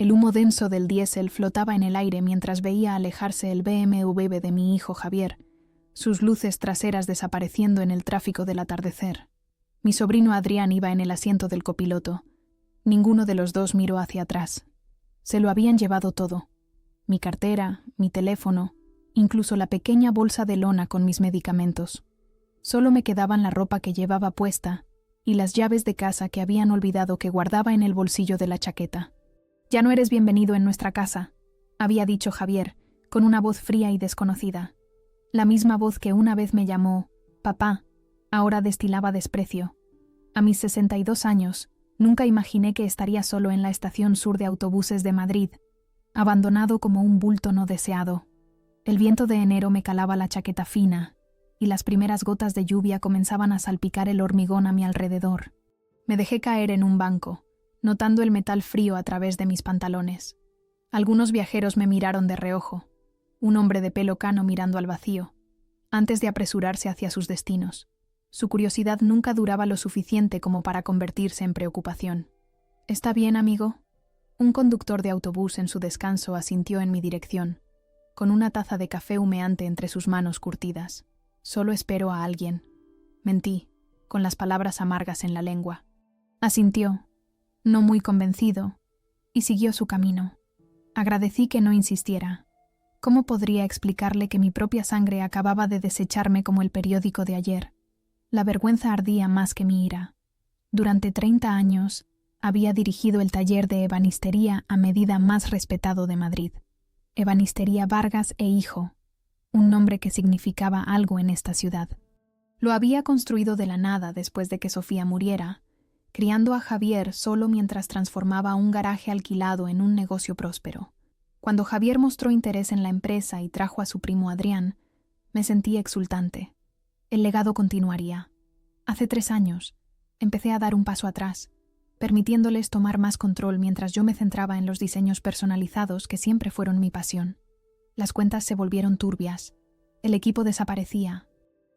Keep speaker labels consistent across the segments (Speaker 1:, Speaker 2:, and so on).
Speaker 1: El humo denso del diésel flotaba en el aire mientras veía alejarse el BMW de mi hijo Javier, sus luces traseras desapareciendo en el tráfico del atardecer. Mi sobrino Adrián iba en el asiento del copiloto. Ninguno de los dos miró hacia atrás. Se lo habían llevado todo. Mi cartera, mi teléfono, incluso la pequeña bolsa de lona con mis medicamentos. Solo me quedaban la ropa que llevaba puesta y las llaves de casa que habían olvidado que guardaba en el bolsillo de la chaqueta. «Ya no eres bienvenido en nuestra casa», había dicho Javier, con una voz fría y desconocida. La misma voz que una vez me llamó «papá», ahora destilaba desprecio. A mis 62 años, nunca imaginé que estaría solo en la estación sur de autobuses de Madrid, abandonado como un bulto no deseado. El viento de enero me calaba la chaqueta fina, y las primeras gotas de lluvia comenzaban a salpicar el hormigón a mi alrededor. Me dejé caer en un banco, notando el metal frío a través de mis pantalones. Algunos viajeros me miraron de reojo, un hombre de pelo cano mirando al vacío, antes de apresurarse hacia sus destinos. Su curiosidad nunca duraba lo suficiente como para convertirse en preocupación. «¿Está bien, amigo?» Un conductor de autobús en su descanso asintió en mi dirección, con una taza de café humeante entre sus manos curtidas. «Solo espero a alguien», mentí, con las palabras amargas en la lengua. Asintió, no muy convencido, y siguió su camino. Agradecí que no insistiera. ¿Cómo podría explicarle que mi propia sangre acababa de desecharme como el periódico de ayer? La vergüenza ardía más que mi ira. Durante 30 años había dirigido el taller de ebanistería a medida más respetado de Madrid. Ebanistería Vargas e Hijo, un nombre que significaba algo en esta ciudad. Lo había construido de la nada después de que Sofía muriera, criando a Javier solo mientras transformaba un garaje alquilado en un negocio próspero. Cuando Javier mostró interés en la empresa y trajo a su primo Adrián, me sentí exultante. El legado continuaría. Hace 3 años, empecé a dar un paso atrás, permitiéndoles tomar más control mientras yo me centraba en los diseños personalizados que siempre fueron mi pasión. Las cuentas se volvieron turbias. El equipo desaparecía.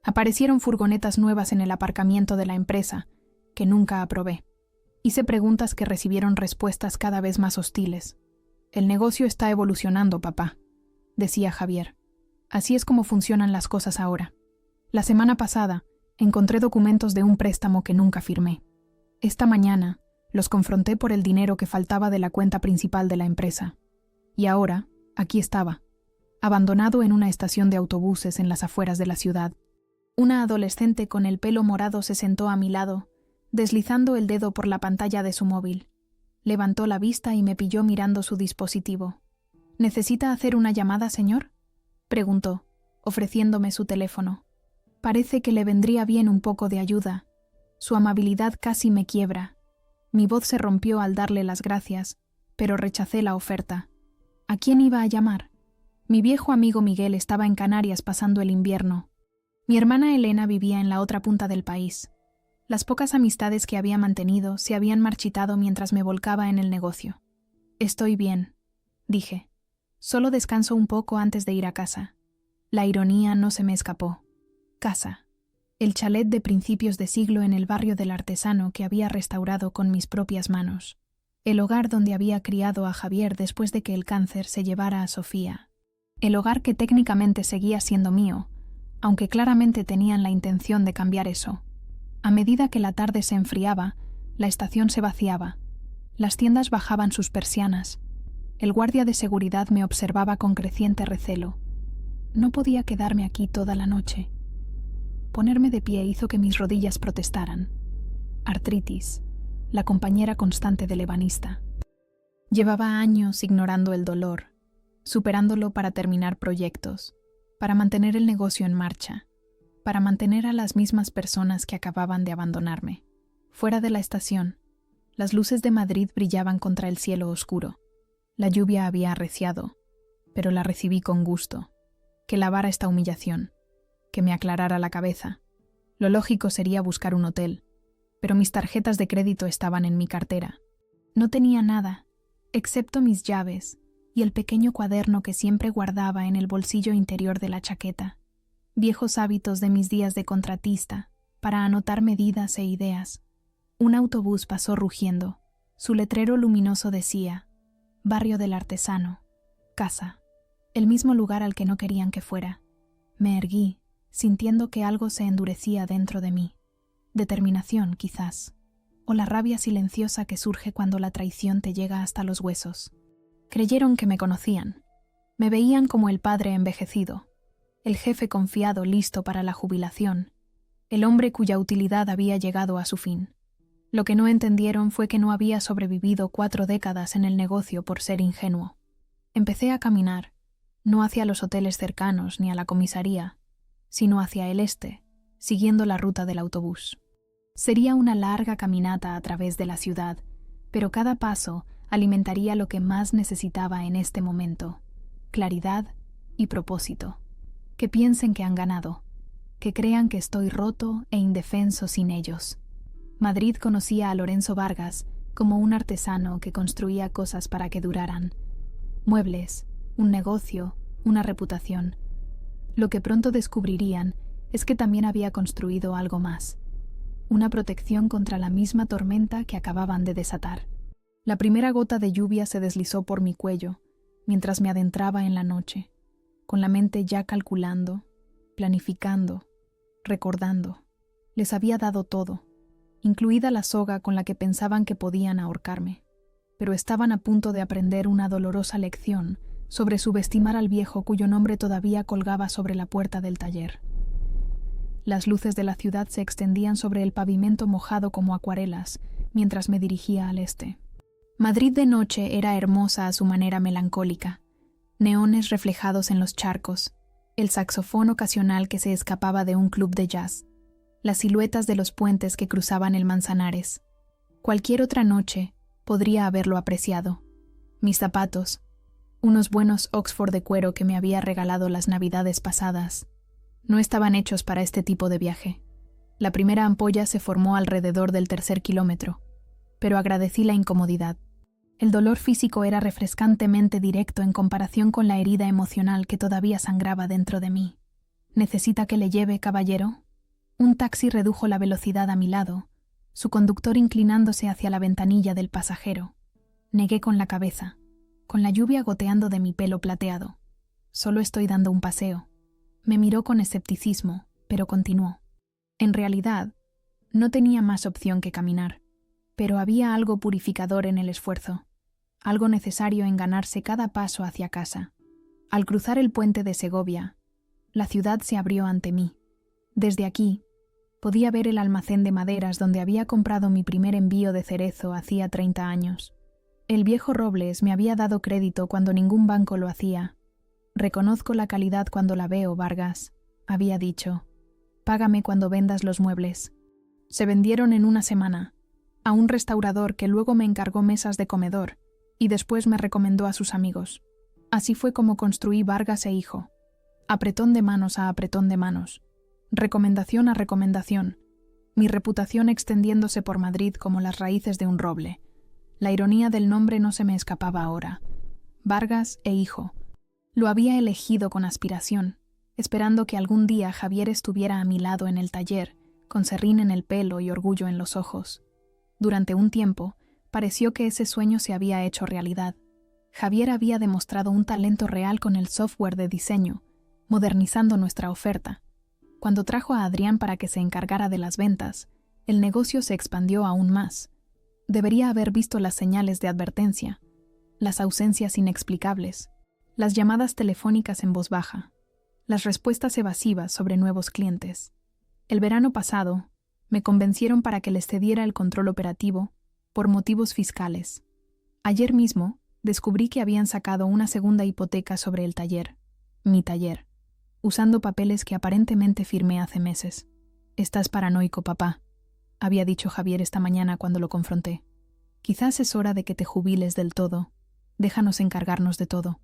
Speaker 1: Aparecieron furgonetas nuevas en el aparcamiento de la empresa, que nunca aprobé. Hice preguntas que recibieron respuestas cada vez más hostiles. «El negocio está evolucionando, papá», decía Javier. «Así es como funcionan las cosas ahora. La semana pasada encontré documentos de un préstamo que nunca firmé. Esta mañana los confronté por el dinero que faltaba de la cuenta principal de la empresa. Y ahora, aquí estaba, abandonado en una estación de autobuses en las afueras de la ciudad. Una adolescente con el pelo morado se sentó a mi lado, deslizando el dedo por la pantalla de su móvil. Levantó la vista y me pilló mirando su dispositivo. «¿Necesita hacer una llamada, señor?», preguntó, ofreciéndome su teléfono. Parece que le vendría bien un poco de ayuda. Su amabilidad casi me quiebra. Mi voz se rompió al darle las gracias, pero rechacé la oferta. ¿A quién iba a llamar? Mi viejo amigo Miguel estaba en Canarias pasando el invierno. Mi hermana Elena vivía en la otra punta del país. Las pocas amistades que había mantenido se habían marchitado mientras me volcaba en el negocio. «Estoy bien», dije. «Solo descanso un poco antes de ir a casa». La ironía no se me escapó. Casa. El chalet de principios de siglo en el barrio del Artesano que había restaurado con mis propias manos. El hogar donde había criado a Javier después de que el cáncer se llevara a Sofía. El hogar que técnicamente seguía siendo mío, aunque claramente tenían la intención de cambiar eso. A medida que la tarde se enfriaba, la estación se vaciaba. Las tiendas bajaban sus persianas. El guardia de seguridad me observaba con creciente recelo. No podía quedarme aquí toda la noche. Ponerme de pie hizo que mis rodillas protestaran. Artritis, la compañera constante del ebanista. Llevaba años ignorando el dolor, superándolo para terminar proyectos, para mantener el negocio en marcha, para mantener a las mismas personas que acababan de abandonarme. Fuera de la estación, las luces de Madrid brillaban contra el cielo oscuro. La lluvia había arreciado, pero la recibí con gusto. Que lavara esta humillación, que me aclarara la cabeza. Lo lógico sería buscar un hotel, pero mis tarjetas de crédito estaban en mi cartera. No tenía nada, excepto mis llaves y el pequeño cuaderno que siempre guardaba en el bolsillo interior de la chaqueta. Viejos hábitos de mis días de contratista, para anotar medidas e ideas. Un autobús pasó rugiendo. Su letrero luminoso decía: Barrio del Artesano, casa, el mismo lugar al que no querían que fuera. Me erguí, sintiendo que algo se endurecía dentro de mí. Determinación, quizás, o la rabia silenciosa que surge cuando la traición te llega hasta los huesos. Creyeron que me conocían. Me veían como el padre envejecido, el jefe confiado listo para la jubilación, el hombre cuya utilidad había llegado a su fin. Lo que no entendieron fue que no había sobrevivido 4 décadas en el negocio por ser ingenuo. Empecé a caminar, no hacia los hoteles cercanos ni a la comisaría, sino hacia el este, siguiendo la ruta del autobús. Sería una larga caminata a través de la ciudad, pero cada paso alimentaría lo que más necesitaba en este momento: claridad y propósito. Que piensen que han ganado, que crean que estoy roto e indefenso sin ellos. Madrid conocía a Lorenzo Vargas como un artesano que construía cosas para que duraran. Muebles, un negocio, una reputación. Lo que pronto descubrirían es que también había construido algo más. Una protección contra la misma tormenta que acababan de desatar. La primera gota de lluvia se deslizó por mi cuello, mientras me adentraba en la noche, con la mente ya calculando, planificando, recordando. Les había dado todo, incluida la soga con la que pensaban que podían ahorcarme, pero estaban a punto de aprender una dolorosa lección sobre subestimar al viejo cuyo nombre todavía colgaba sobre la puerta del taller. Las luces de la ciudad se extendían sobre el pavimento mojado como acuarelas, mientras me dirigía al este. Madrid de noche era hermosa a su manera melancólica. Neones reflejados en los charcos, el saxofón ocasional que se escapaba de un club de jazz, las siluetas de los puentes que cruzaban el Manzanares. Cualquier otra noche podría haberlo apreciado. Mis zapatos, unos buenos Oxford de cuero que me había regalado las navidades pasadas, no estaban hechos para este tipo de viaje. La primera ampolla se formó alrededor del 3er kilómetro, pero agradecí la incomodidad. El dolor físico era refrescantemente directo en comparación con la herida emocional que todavía sangraba dentro de mí. ¿Necesita que le lleve, caballero? Un taxi redujo la velocidad a mi lado, su conductor inclinándose hacia la ventanilla del pasajero. Negué con la cabeza, con la lluvia goteando de mi pelo plateado. Solo estoy dando un paseo. Me miró con escepticismo, pero continuó. En realidad, no tenía más opción que caminar, pero había algo purificador en el esfuerzo, algo necesario en ganarse cada paso hacia casa. Al cruzar el puente de Segovia, la ciudad se abrió ante mí. Desde aquí, podía ver el almacén de maderas donde había comprado mi primer envío de cerezo hacía 30 años. El viejo Robles me había dado crédito cuando ningún banco lo hacía. Reconozco la calidad cuando la veo, Vargas, había dicho. Págame cuando vendas los muebles. Se vendieron en una semana, a un restaurador que luego me encargó mesas de comedor y después me recomendó a sus amigos. Así fue como construí Vargas e Hijo. Apretón de manos a apretón de manos. Recomendación a recomendación. Mi reputación extendiéndose por Madrid como las raíces de un roble. La ironía del nombre no se me escapaba ahora. Vargas e Hijo. Lo había elegido con aspiración, esperando que algún día Javier estuviera a mi lado en el taller, con serrín en el pelo y orgullo en los ojos. Durante un tiempo, pareció que ese sueño se había hecho realidad. Javier había demostrado un talento real con el software de diseño, modernizando nuestra oferta. Cuando trajo a Adrián para que se encargara de las ventas, el negocio se expandió aún más. Debería haber visto las señales de advertencia, las ausencias inexplicables, las llamadas telefónicas en voz baja, las respuestas evasivas sobre nuevos clientes. El verano pasado, me convencieron para que les cediera el control operativo por motivos fiscales. Ayer mismo, descubrí que habían sacado una segunda hipoteca sobre el taller, mi taller, usando papeles que aparentemente firmé hace meses. «Estás paranoico, papá», había dicho Javier esta mañana cuando lo confronté. «Quizás es hora de que te jubiles del todo. Déjanos encargarnos de todo».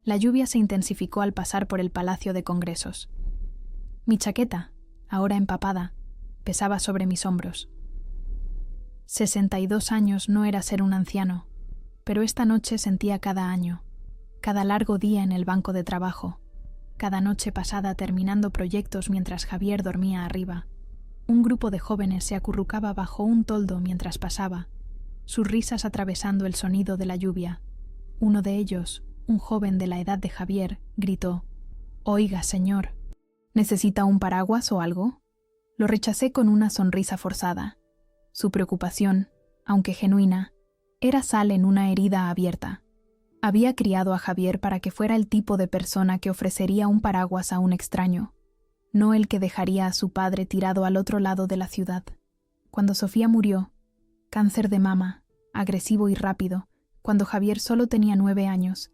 Speaker 1: La lluvia se intensificó al pasar por el Palacio de Congresos. Mi chaqueta, ahora empapada, pesaba sobre mis hombros. 62 años no era ser un anciano, pero esta noche sentía cada año, cada largo día en el banco de trabajo, cada noche pasada terminando proyectos mientras Javier dormía arriba. Un grupo de jóvenes se acurrucaba bajo un toldo mientras pasaba, sus risas atravesando el sonido de la lluvia. Uno de ellos, un joven de la edad de Javier, gritó: «Oiga, señor, ¿necesita un paraguas o algo?». Lo rechacé con una sonrisa forzada. Su preocupación, aunque genuina, era sal en una herida abierta. Había criado a Javier para que fuera el tipo de persona que ofrecería un paraguas a un extraño, no el que dejaría a su padre tirado al otro lado de la ciudad. Cuando Sofía murió, cáncer de mama, agresivo y rápido, cuando Javier solo tenía 9 años,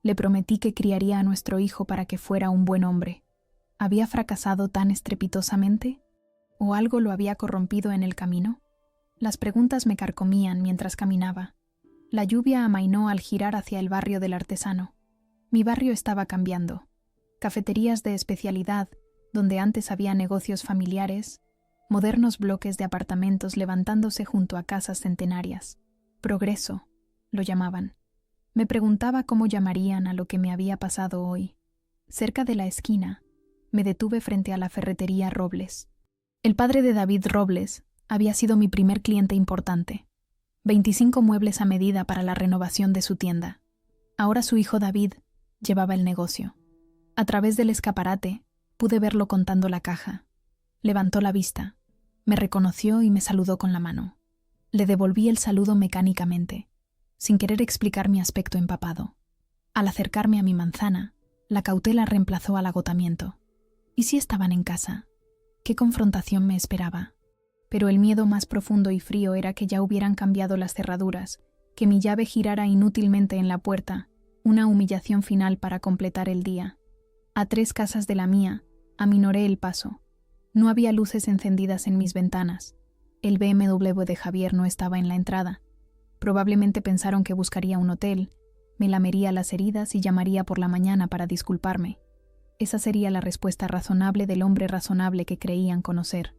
Speaker 1: le prometí que criaría a nuestro hijo para que fuera un buen hombre. ¿Había fracasado tan estrepitosamente? ¿O algo lo había corrompido en el camino? Las preguntas me carcomían mientras caminaba. La lluvia amainó al girar hacia el barrio del Artesano. Mi barrio estaba cambiando. Cafeterías de especialidad, donde antes había negocios familiares, modernos bloques de apartamentos levantándose junto a casas centenarias. Progreso, lo llamaban. Me preguntaba cómo llamarían a lo que me había pasado hoy. Cerca de la esquina, me detuve frente a la ferretería Robles. El padre de David Robles había sido mi primer cliente importante. 25 muebles a medida para la renovación de su tienda. Ahora su hijo David llevaba el negocio. A través del escaparate pude verlo contando la caja. Levantó la vista, me reconoció y me saludó con la mano. Le devolví el saludo mecánicamente, sin querer explicar mi aspecto empapado. Al acercarme a mi manzana, la cautela reemplazó al agotamiento. ¿Y si estaban en casa? ¿Qué confrontación me esperaba? Pero el miedo más profundo y frío era que ya hubieran cambiado las cerraduras, que mi llave girara inútilmente en la puerta, una humillación final para completar el día. A 3 casas de la mía, aminoré el paso. No había luces encendidas en mis ventanas. El BMW de Javier no estaba en la entrada. Probablemente pensaron que buscaría un hotel, me lamería las heridas y llamaría por la mañana para disculparme. Esa sería la respuesta razonable del hombre razonable que creían conocer.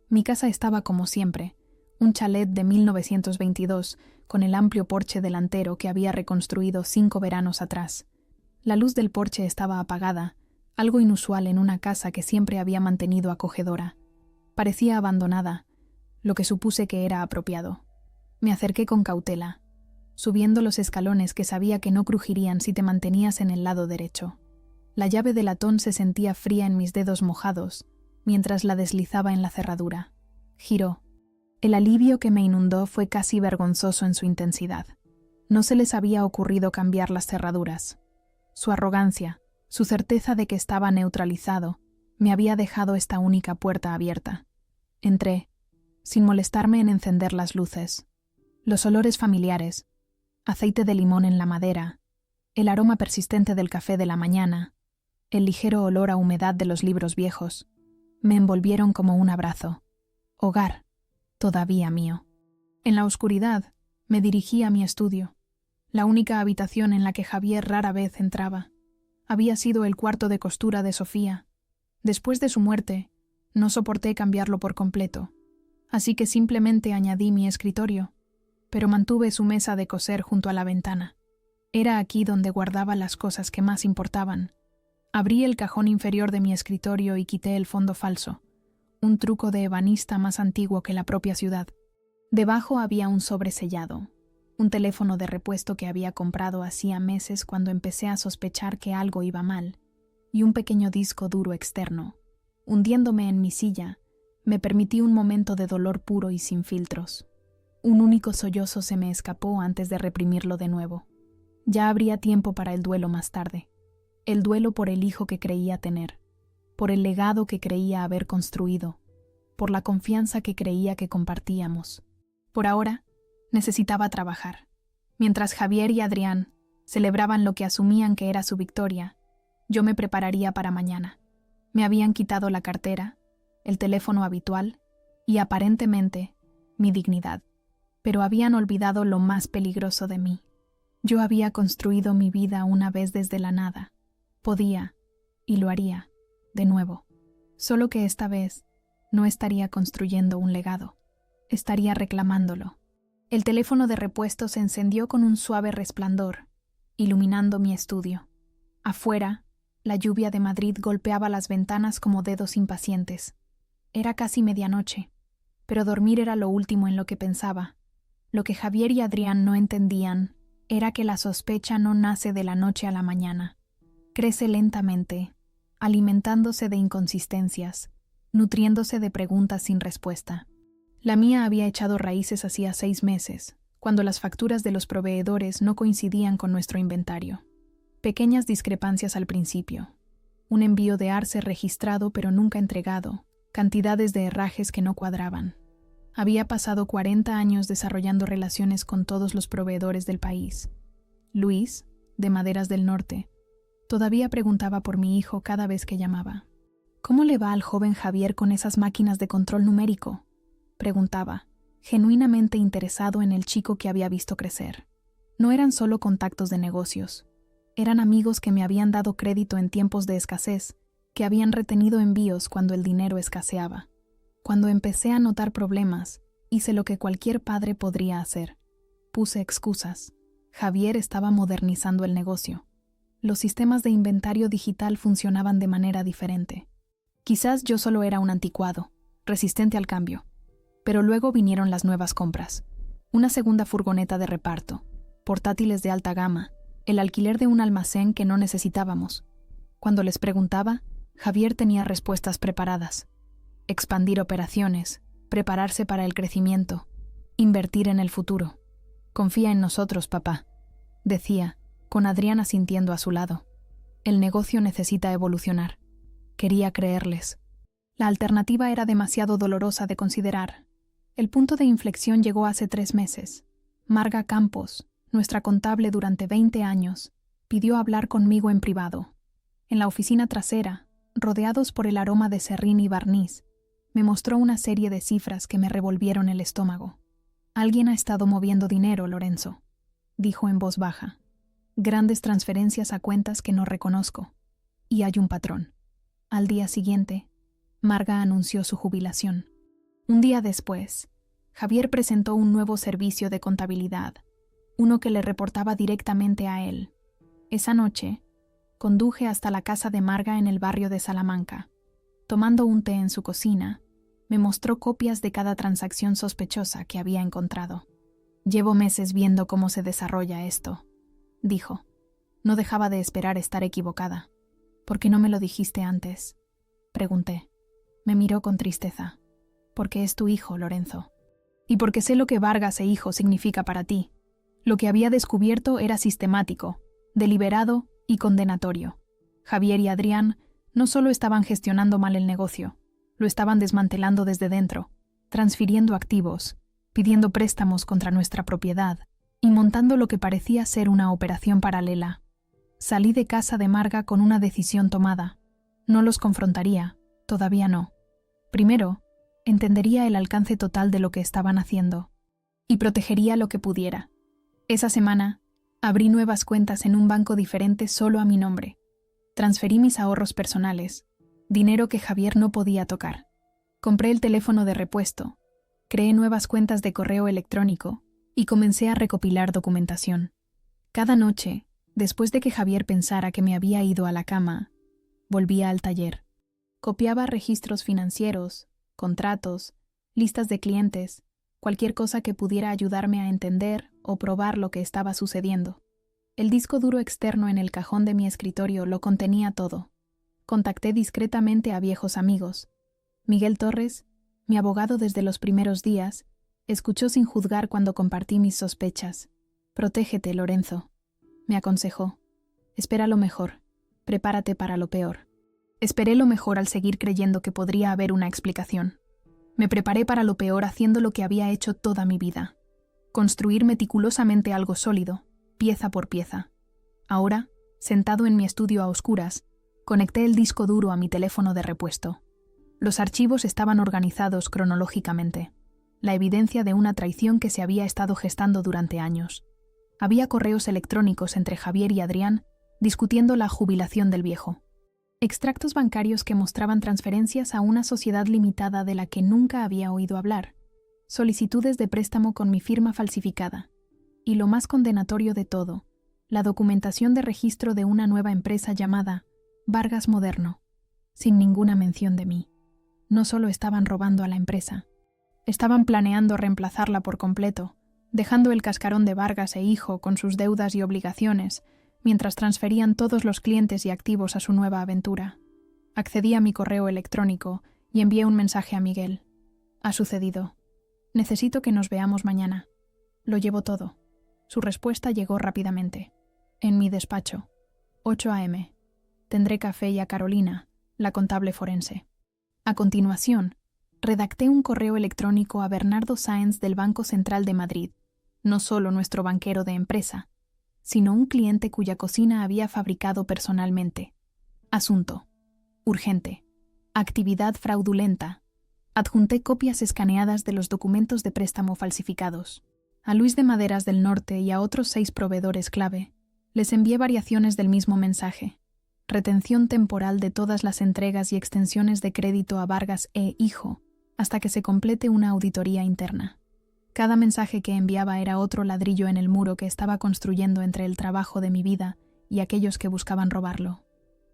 Speaker 1: Mi casa estaba como siempre, un chalet de 1922, con el amplio porche delantero que había reconstruido 5 veranos atrás. La luz del porche estaba apagada, algo inusual en una casa que siempre había mantenido acogedora. Parecía abandonada, lo que supuse que era apropiado. Me acerqué con cautela, subiendo los escalones que sabía que no crujirían si te mantenías en el lado derecho. La llave de latón se sentía fría en mis dedos mojados, mientras la deslizaba en la cerradura. Giró. El alivio que me inundó fue casi vergonzoso en su intensidad. No se les había ocurrido cambiar las cerraduras. Su arrogancia, su certeza de que estaba neutralizado, me había dejado esta única puerta abierta. Entré, sin molestarme en encender las luces. Los olores familiares, aceite de limón en la madera, el aroma persistente del café de la mañana, el ligero olor a humedad de los libros viejos, me envolvieron como un abrazo. Hogar, todavía mío. En la oscuridad, me dirigí a mi estudio, la única habitación en la que Javier rara vez entraba. Había sido el cuarto de costura de Sofía. Después de su muerte, no soporté cambiarlo por completo, así que simplemente añadí mi escritorio, pero mantuve su mesa de coser junto a la ventana. Era aquí donde guardaba las cosas que más importaban. Abrí el cajón inferior de mi escritorio y quité el fondo falso, un truco de ebanista más antiguo que la propia ciudad. Debajo había un sobre sellado, un teléfono de repuesto que había comprado hacía meses cuando empecé a sospechar que algo iba mal, y un pequeño disco duro externo. Hundiéndome en mi silla, me permití un momento de dolor puro y sin filtros. Un único sollozo se me escapó antes de reprimirlo de nuevo. Ya habría tiempo para el duelo más tarde. El duelo por el hijo que creía tener, por el legado que creía haber construido, por la confianza que creía que compartíamos. Por ahora, necesitaba trabajar. Mientras Javier y Adrián celebraban lo que asumían que era su victoria, yo me prepararía para mañana. Me habían quitado la cartera, el teléfono habitual y, aparentemente, mi dignidad. Pero habían olvidado lo más peligroso de mí. Yo había construido mi vida una vez desde la nada. Podía, y lo haría, de nuevo. Solo que esta vez no estaría construyendo un legado. Estaría reclamándolo. El teléfono de repuesto se encendió con un suave resplandor, iluminando mi estudio. Afuera, la lluvia de Madrid golpeaba las ventanas como dedos impacientes. Era casi medianoche, pero dormir era lo último en lo que pensaba. Lo que Javier y Adrián no entendían era que la sospecha no nace de la noche a la mañana. Crece lentamente, alimentándose de inconsistencias, nutriéndose de preguntas sin respuesta. La mía había echado raíces hacía 6 meses, cuando las facturas de los proveedores no coincidían con nuestro inventario. Pequeñas discrepancias al principio. Un envío de arce registrado pero nunca entregado, cantidades de herrajes que no cuadraban. Había pasado 40 años desarrollando relaciones con todos los proveedores del país. Luis, de Maderas del Norte, todavía preguntaba por mi hijo cada vez que llamaba. ¿Cómo le va al joven Javier con esas máquinas de control numérico?, preguntaba, genuinamente interesado en el chico que había visto crecer. No eran solo contactos de negocios. Eran amigos que me habían dado crédito en tiempos de escasez, que habían retenido envíos cuando el dinero escaseaba. Cuando empecé a notar problemas, hice lo que cualquier padre podría hacer. Puse excusas. Javier estaba modernizando el negocio. Los sistemas de inventario digital funcionaban de manera diferente. Quizás yo solo era un anticuado, resistente al cambio. Pero luego vinieron las nuevas compras. Una segunda furgoneta de reparto, portátiles de alta gama, el alquiler de un almacén que no necesitábamos. Cuando les preguntaba, Javier tenía respuestas preparadas. Expandir operaciones, prepararse para el crecimiento, invertir en el futuro. Confía en nosotros, papá, decía, con Adrián asintiendo a su lado. El negocio necesita evolucionar. Quería creerles. La alternativa era demasiado dolorosa de considerar. El punto de inflexión llegó hace 3 meses. Marga Campos, nuestra contable durante 20 años, pidió hablar conmigo en privado. En la oficina trasera, rodeados por el aroma de serrín y barniz, me mostró una serie de cifras que me revolvieron el estómago. Alguien ha estado moviendo dinero, Lorenzo, dijo en voz baja. Grandes transferencias a cuentas que no reconozco. Y hay un patrón. Al día siguiente, Marga anunció su jubilación. Un día después, Javier presentó un nuevo servicio de contabilidad, uno que le reportaba directamente a él. Esa noche, conduje hasta la casa de Marga en el barrio de Salamanca. Tomando un té en su cocina, me mostró copias de cada transacción sospechosa que había encontrado. Llevo meses viendo cómo se desarrolla esto, dijo. No dejaba de esperar estar equivocada. ¿Por qué no me lo dijiste antes?, pregunté. Me miró con tristeza. Porque es tu hijo, Lorenzo. Y porque sé lo que Vargas e hijo significa para ti. Lo que había descubierto era sistemático, deliberado y condenatorio. Javier y Adrián no solo estaban gestionando mal el negocio, lo estaban desmantelando desde dentro, transfiriendo activos, pidiendo préstamos contra nuestra propiedad y montando lo que parecía ser una operación paralela. Salí de casa de Marga con una decisión tomada. No los confrontaría, todavía no. Primero, entendería el alcance total de lo que estaban haciendo y protegería lo que pudiera. Esa semana, abrí nuevas cuentas en un banco diferente solo a mi nombre. Transferí mis ahorros personales, dinero que Javier no podía tocar. Compré el teléfono de repuesto, creé nuevas cuentas de correo electrónico y comencé a recopilar documentación. Cada noche, después de que Javier pensara que me había ido a la cama, volvía al taller. Copiaba registros financieros, contratos, listas de clientes, cualquier cosa que pudiera ayudarme a entender o probar lo que estaba sucediendo. El disco duro externo en el cajón de mi escritorio lo contenía todo. Contacté discretamente a viejos amigos. Miguel Torres, mi abogado desde los primeros días, escuchó sin juzgar cuando compartí mis sospechas. Protégete, Lorenzo, me aconsejó. Espera lo mejor, prepárate para lo peor. Esperé lo mejor al seguir creyendo que podría haber una explicación. Me preparé para lo peor haciendo lo que había hecho toda mi vida. Construir meticulosamente algo sólido, pieza por pieza. Ahora, sentado en mi estudio a oscuras, conecté el disco duro a mi teléfono de repuesto. Los archivos estaban organizados cronológicamente, la evidencia de una traición que se había estado gestando durante años. Había correos electrónicos entre Javier y Adrián discutiendo la jubilación del viejo. Extractos bancarios que mostraban transferencias a una sociedad limitada de la que nunca había oído hablar. Solicitudes de préstamo con mi firma falsificada. Y lo más condenatorio de todo, la documentación de registro de una nueva empresa llamada Vargas Moderno, sin ninguna mención de mí. No solo estaban robando a la empresa, estaban planeando reemplazarla por completo, dejando el cascarón de Vargas e hijo con sus deudas y obligaciones, mientras transferían todos los clientes y activos a su nueva aventura. Accedí a mi correo electrónico y envié un mensaje a Miguel. Ha sucedido. Necesito que nos veamos mañana. Lo llevo todo. Su respuesta llegó rápidamente. En mi despacho. 8 a.m. Tendré café y a Carolina, la contable forense. A continuación, redacté un correo electrónico a Bernardo Sáenz del Banco Central de Madrid, no solo nuestro banquero de empresa, sino un cliente cuya cocina había fabricado personalmente. Asunto. Urgente. Actividad fraudulenta. Adjunté copias escaneadas de los documentos de préstamo falsificados. A Luis de Maderas del Norte y a otros 6 proveedores clave les envié variaciones del mismo mensaje. Retención temporal de todas las entregas y extensiones de crédito a Vargas e hijo, hasta que se complete una auditoría interna. Cada mensaje que enviaba era otro ladrillo en el muro que estaba construyendo entre el trabajo de mi vida y aquellos que buscaban robarlo.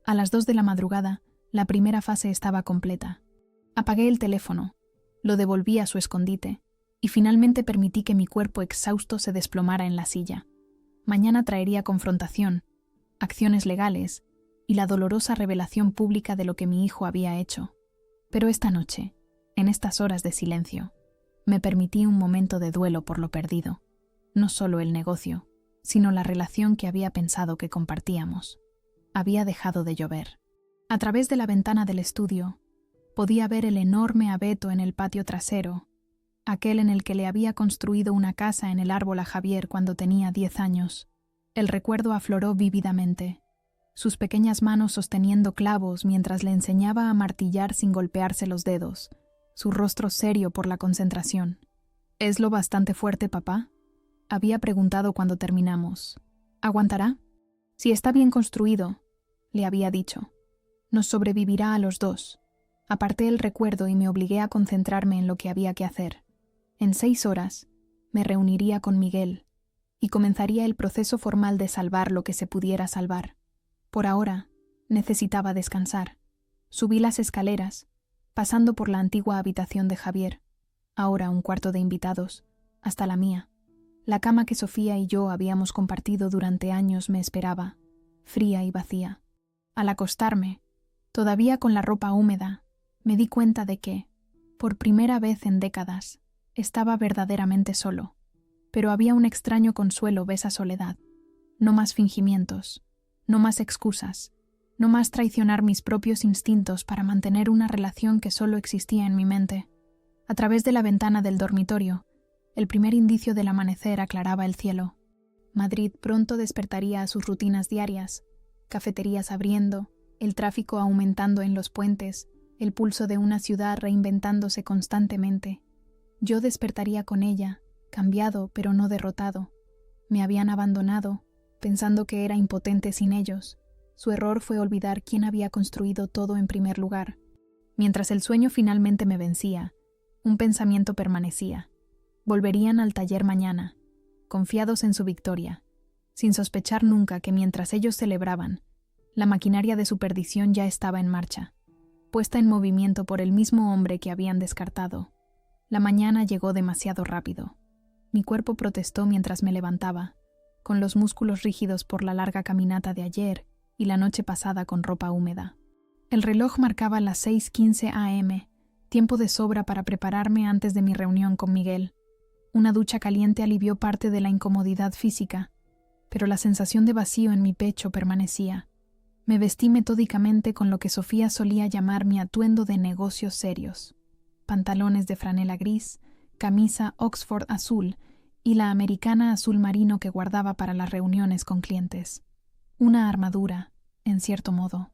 Speaker 1: A las 2 de la madrugada, la primera fase estaba completa. Apagué el teléfono, lo devolví a su escondite y finalmente permití que mi cuerpo exhausto se desplomara en la silla. Mañana traería confrontación, acciones legales y la dolorosa revelación pública de lo que mi hijo había hecho. Pero esta noche, en estas horas de silencio, me permití un momento de duelo por lo perdido. No solo el negocio, sino la relación que había pensado que compartíamos. Había dejado de llover. A través de la ventana del estudio, podía ver el enorme abeto en el patio trasero, aquel en el que le había construido una casa en el árbol a Javier cuando tenía 10 años. El recuerdo afloró vívidamente, sus pequeñas manos sosteniendo clavos mientras le enseñaba a martillar sin golpearse los dedos, su rostro serio por la concentración. ¿Es lo bastante fuerte, papá?, había preguntado cuando terminamos. ¿Aguantará? Si está bien construido, le había dicho. Nos sobrevivirá a los 2. Aparté el recuerdo y me obligué a concentrarme en lo que había que hacer. En 6 horas, me reuniría con Miguel y comenzaría el proceso formal de salvar lo que se pudiera salvar. Por ahora, necesitaba descansar. Subí las escaleras, pasando por la antigua habitación de Javier, ahora un cuarto de invitados, hasta la mía. La cama que Sofía y yo habíamos compartido durante años me esperaba, fría y vacía. Al acostarme, todavía con la ropa húmeda, me di cuenta de que, por primera vez en décadas, estaba verdaderamente solo. Pero había un extraño consuelo de esa soledad. No más fingimientos, no más excusas, no más traicionar mis propios instintos para mantener una relación que solo existía en mi mente. A través de la ventana del dormitorio, el primer indicio del amanecer aclaraba el cielo. Madrid pronto despertaría a sus rutinas diarias, cafeterías abriendo, el tráfico aumentando en los puentes, el pulso de una ciudad reinventándose constantemente. Yo despertaría con ella, cambiado pero no derrotado. Me habían abandonado, pensando que era impotente sin ellos. Su error fue olvidar quién había construido todo en primer lugar. Mientras el sueño finalmente me vencía, un pensamiento permanecía. Volverían al taller mañana, confiados en su victoria, sin sospechar nunca que mientras ellos celebraban, la maquinaria de su perdición ya estaba en marcha, puesta en movimiento por el mismo hombre que habían descartado. La mañana llegó demasiado rápido. Mi cuerpo protestó mientras me levantaba, con los músculos rígidos por la larga caminata de ayer y la noche pasada con ropa húmeda. El reloj marcaba las 6:15 a.m., tiempo de sobra para prepararme antes de mi reunión con Miguel. Una ducha caliente alivió parte de la incomodidad física, pero la sensación de vacío en mi pecho permanecía. Me vestí metódicamente con lo que Sofía solía llamar mi atuendo de negocios serios. Pantalones de franela gris, camisa Oxford azul y la americana azul marino que guardaba para las reuniones con clientes. Una armadura, en cierto modo.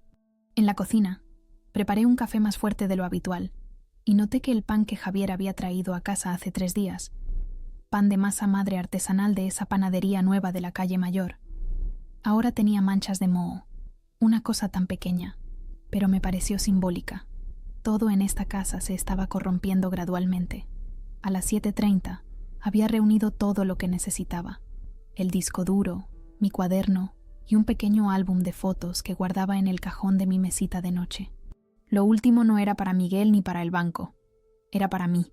Speaker 1: En la cocina, preparé un café más fuerte de lo habitual y noté que el pan que Javier había traído a casa hace 3 días, pan de masa madre artesanal de esa panadería nueva de la calle Mayor, ahora tenía manchas de moho. Una cosa tan pequeña, pero me pareció simbólica. Todo en esta casa se estaba corrompiendo gradualmente. A las 7:30 había reunido todo lo que necesitaba: el disco duro, mi cuaderno y un pequeño álbum de fotos que guardaba en el cajón de mi mesita de noche. Lo último no era para Miguel ni para el banco, era para mí.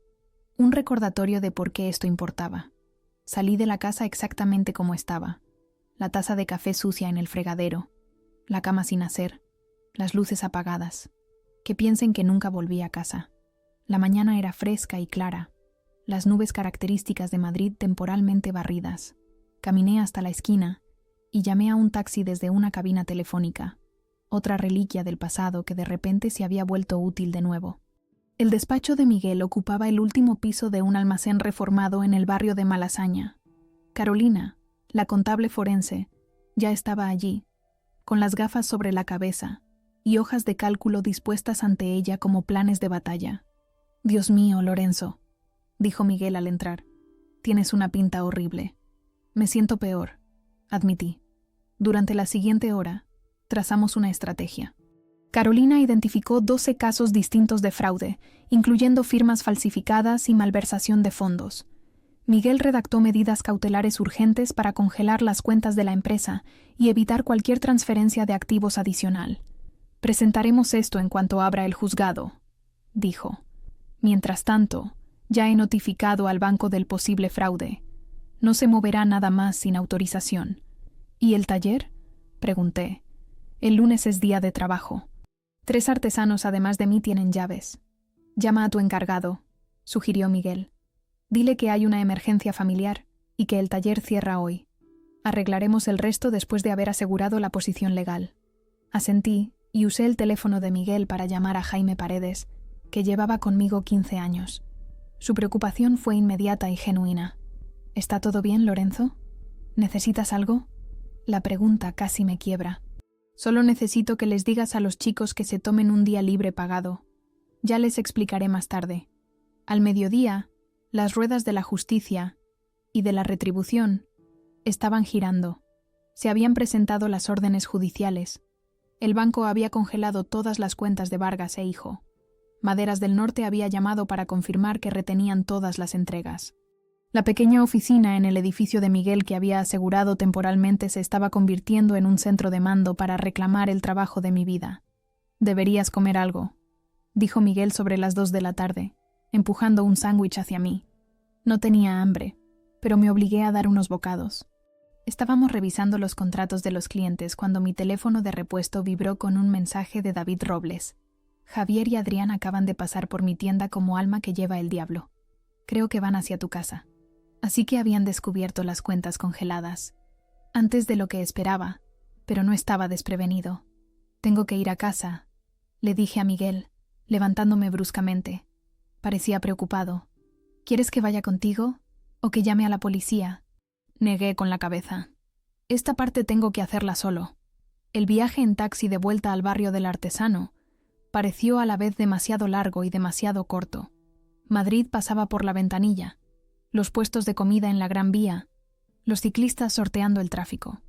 Speaker 1: Un recordatorio de por qué esto importaba. Salí de la casa exactamente como estaba. La taza de café sucia en el fregadero, la cama sin hacer, las luces apagadas. Que piensen que nunca volví a casa. La mañana era fresca y clara, las nubes características de Madrid temporalmente barridas. Caminé hasta la esquina y llamé a un taxi desde una cabina telefónica, otra reliquia del pasado que de repente se había vuelto útil de nuevo. El despacho de Miguel ocupaba el último piso de un almacén reformado en el barrio de Malasaña. Carolina, la contable forense, ya estaba allí, con las gafas sobre la cabeza y hojas de cálculo dispuestas ante ella como planes de batalla. «Dios mío, Lorenzo», dijo Miguel al entrar, «tienes una pinta horrible». «Me siento peor», admití. Durante la siguiente hora, trazamos una estrategia. Carolina identificó 12 casos distintos de fraude, incluyendo firmas falsificadas y malversación de fondos. Miguel redactó medidas cautelares urgentes para congelar las cuentas de la empresa y evitar cualquier transferencia de activos adicional. «Presentaremos esto en cuanto abra el juzgado», dijo. «Mientras tanto, ya he notificado al banco del posible fraude. No se moverá nada más sin autorización». «¿Y el taller?», pregunté. «El lunes es día de trabajo. 3 artesanos además de mí tienen llaves». «Llama a tu encargado», sugirió Miguel. «Dile que hay una emergencia familiar y que el taller cierra hoy. Arreglaremos el resto después de haber asegurado la posición legal». Asentí y usé el teléfono de Miguel para llamar a Jaime Paredes, que llevaba conmigo 15 años. Su preocupación fue inmediata y genuina. «¿Está todo bien, Lorenzo? ¿Necesitas algo?». La pregunta casi me quiebra. «Solo necesito que les digas a los chicos que se tomen un día libre pagado. Ya les explicaré más tarde. Al mediodía, las ruedas de la justicia y de la retribución estaban girando. Se habían presentado las órdenes judiciales. El banco había congelado todas las cuentas de Vargas e hijo. Maderas del Norte había llamado para confirmar que retenían todas las entregas. La pequeña oficina en el edificio de Miguel que había asegurado temporalmente se estaba convirtiendo en un centro de mando para reclamar el trabajo de mi vida. «Deberías comer algo», dijo Miguel sobre las 2 de la tarde, empujando un sándwich hacia mí. No tenía hambre, pero me obligué a dar unos bocados. Estábamos revisando los contratos de los clientes cuando mi teléfono de repuesto vibró con un mensaje de David Robles. «Javier y Adrián acaban de pasar por mi tienda como alma que lleva el diablo. Creo que van hacia tu casa». Así que habían descubierto las cuentas congeladas. Antes de lo que esperaba, pero no estaba desprevenido. «Tengo que ir a casa», le dije a Miguel, levantándome bruscamente. Parecía preocupado. «¿Quieres que vaya contigo o que llame a la policía?». Negué con la cabeza. «Esta parte tengo que hacerla solo». El viaje en taxi de vuelta al barrio del Artesano pareció a la vez demasiado largo y demasiado corto. Madrid pasaba por la ventanilla, los puestos de comida en la Gran Vía, los ciclistas sorteando el tráfico,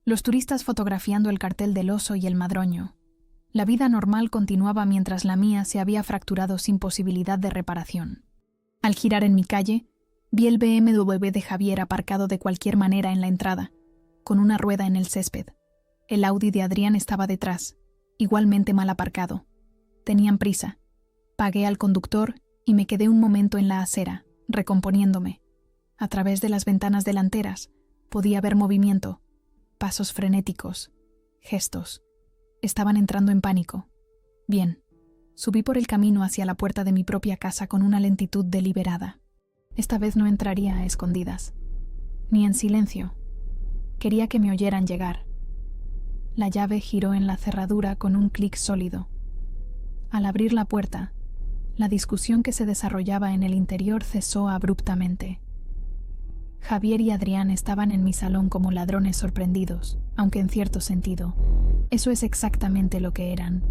Speaker 1: los turistas fotografiando el cartel del Oso y el Madroño. La vida normal continuaba mientras la mía se había fracturado sin posibilidad de reparación. Al girar en mi calle, vi el BMW de Javier aparcado de cualquier manera en la entrada, con una rueda en el césped. El Audi de Adrián estaba detrás, igualmente mal aparcado. Tenían prisa. Pagué al conductor y me quedé un momento en la acera, recomponiéndome. A través de las ventanas delanteras podía ver movimiento, pasos frenéticos, gestos. Estaban entrando en pánico. Bien, subí por el camino hacia la puerta de mi propia casa con una lentitud deliberada. Esta vez no entraría a escondidas, ni en silencio. Quería que me oyeran llegar. La llave giró en la cerradura con un clic sólido. Al abrir la puerta, la discusión que se desarrollaba en el interior cesó abruptamente. Javier y Adrián estaban en mi salón como ladrones sorprendidos, aunque en cierto sentido, eso es exactamente lo que eran.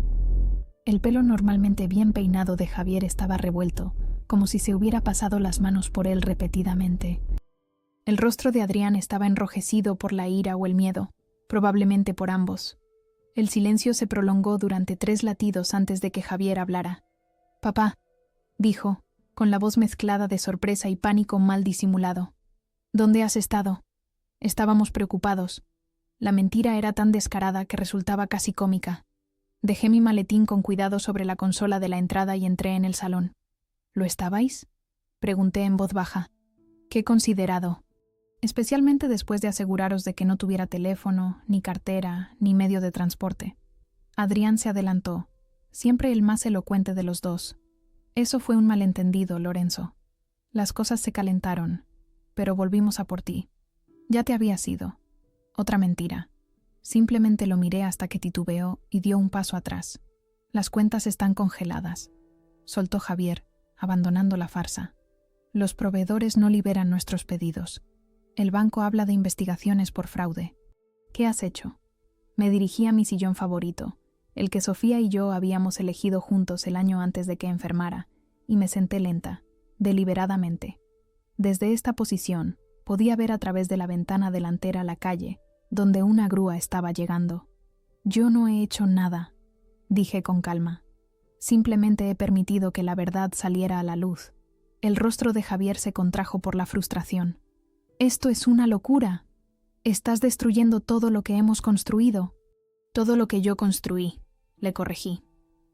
Speaker 1: El pelo normalmente bien peinado de Javier estaba revuelto, como si se hubiera pasado las manos por él repetidamente. El rostro de Adrián estaba enrojecido por la ira o el miedo, probablemente por ambos. El silencio se prolongó durante 3 latidos antes de que Javier hablara. «Papá», dijo, con la voz mezclada de sorpresa y pánico mal disimulado. «¿Dónde has estado?». Estábamos preocupados. La mentira era tan descarada que resultaba casi cómica. Dejé mi maletín con cuidado sobre la consola de la entrada y entré en el salón. «¿Lo estabais?», pregunté en voz baja. «Qué considerado». especialmente después de aseguraros de que no tuviera teléfono, ni cartera, ni medio de transporte. Adrián se adelantó, siempre el más elocuente de los dos. Eso fue un malentendido, Lorenzo. Las cosas se calentaron, pero volvimos a por ti. Ya te habías ido. Otra mentira. Simplemente lo miré hasta que titubeó y dio un paso atrás. Las cuentas están congeladas, soltó Javier, abandonando la farsa. Los proveedores no liberan nuestros pedidos. El banco habla de investigaciones por fraude. ¿Qué has hecho? Me dirigí a mi sillón favorito, el que Sofía y yo habíamos elegido juntos el año antes de que enfermara, y me senté lenta, deliberadamente. Desde esta posición, podía ver a través de la ventana delantera la calle, donde una grúa estaba llegando. Yo no he hecho nada, dije con calma. Simplemente he permitido que la verdad saliera a la luz. El rostro de Javier se contrajo por la frustración. Esto es una locura. Estás destruyendo todo lo que hemos construido. Todo lo que yo construí, le corregí.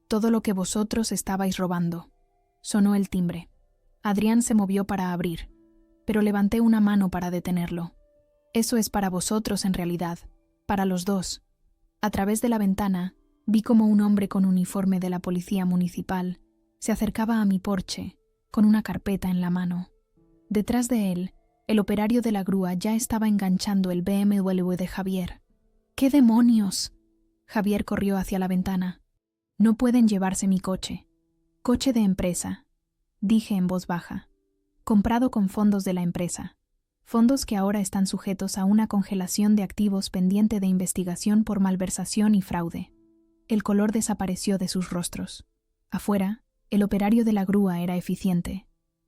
Speaker 1: Todo lo que vosotros estabais robando. Sonó el timbre. Adrián se movió para abrir, pero levanté una mano para detenerlo. Eso es para vosotros en realidad, para los dos. A través de la ventana, vi como un hombre con uniforme de la policía municipal se acercaba a mi porche, con una carpeta en la mano. Detrás de él, el operario de la grúa ya estaba enganchando el BMW de Javier. ¡Qué demonios! Javier corrió hacia la ventana. No pueden llevarse mi coche. Coche de empresa, dije en voz baja. Comprado con fondos de la empresa. Fondos que ahora están sujetos a una congelación de activos pendiente de investigación por malversación y fraude. El color desapareció de sus rostros. Afuera, el operario de la grúa era eficiente,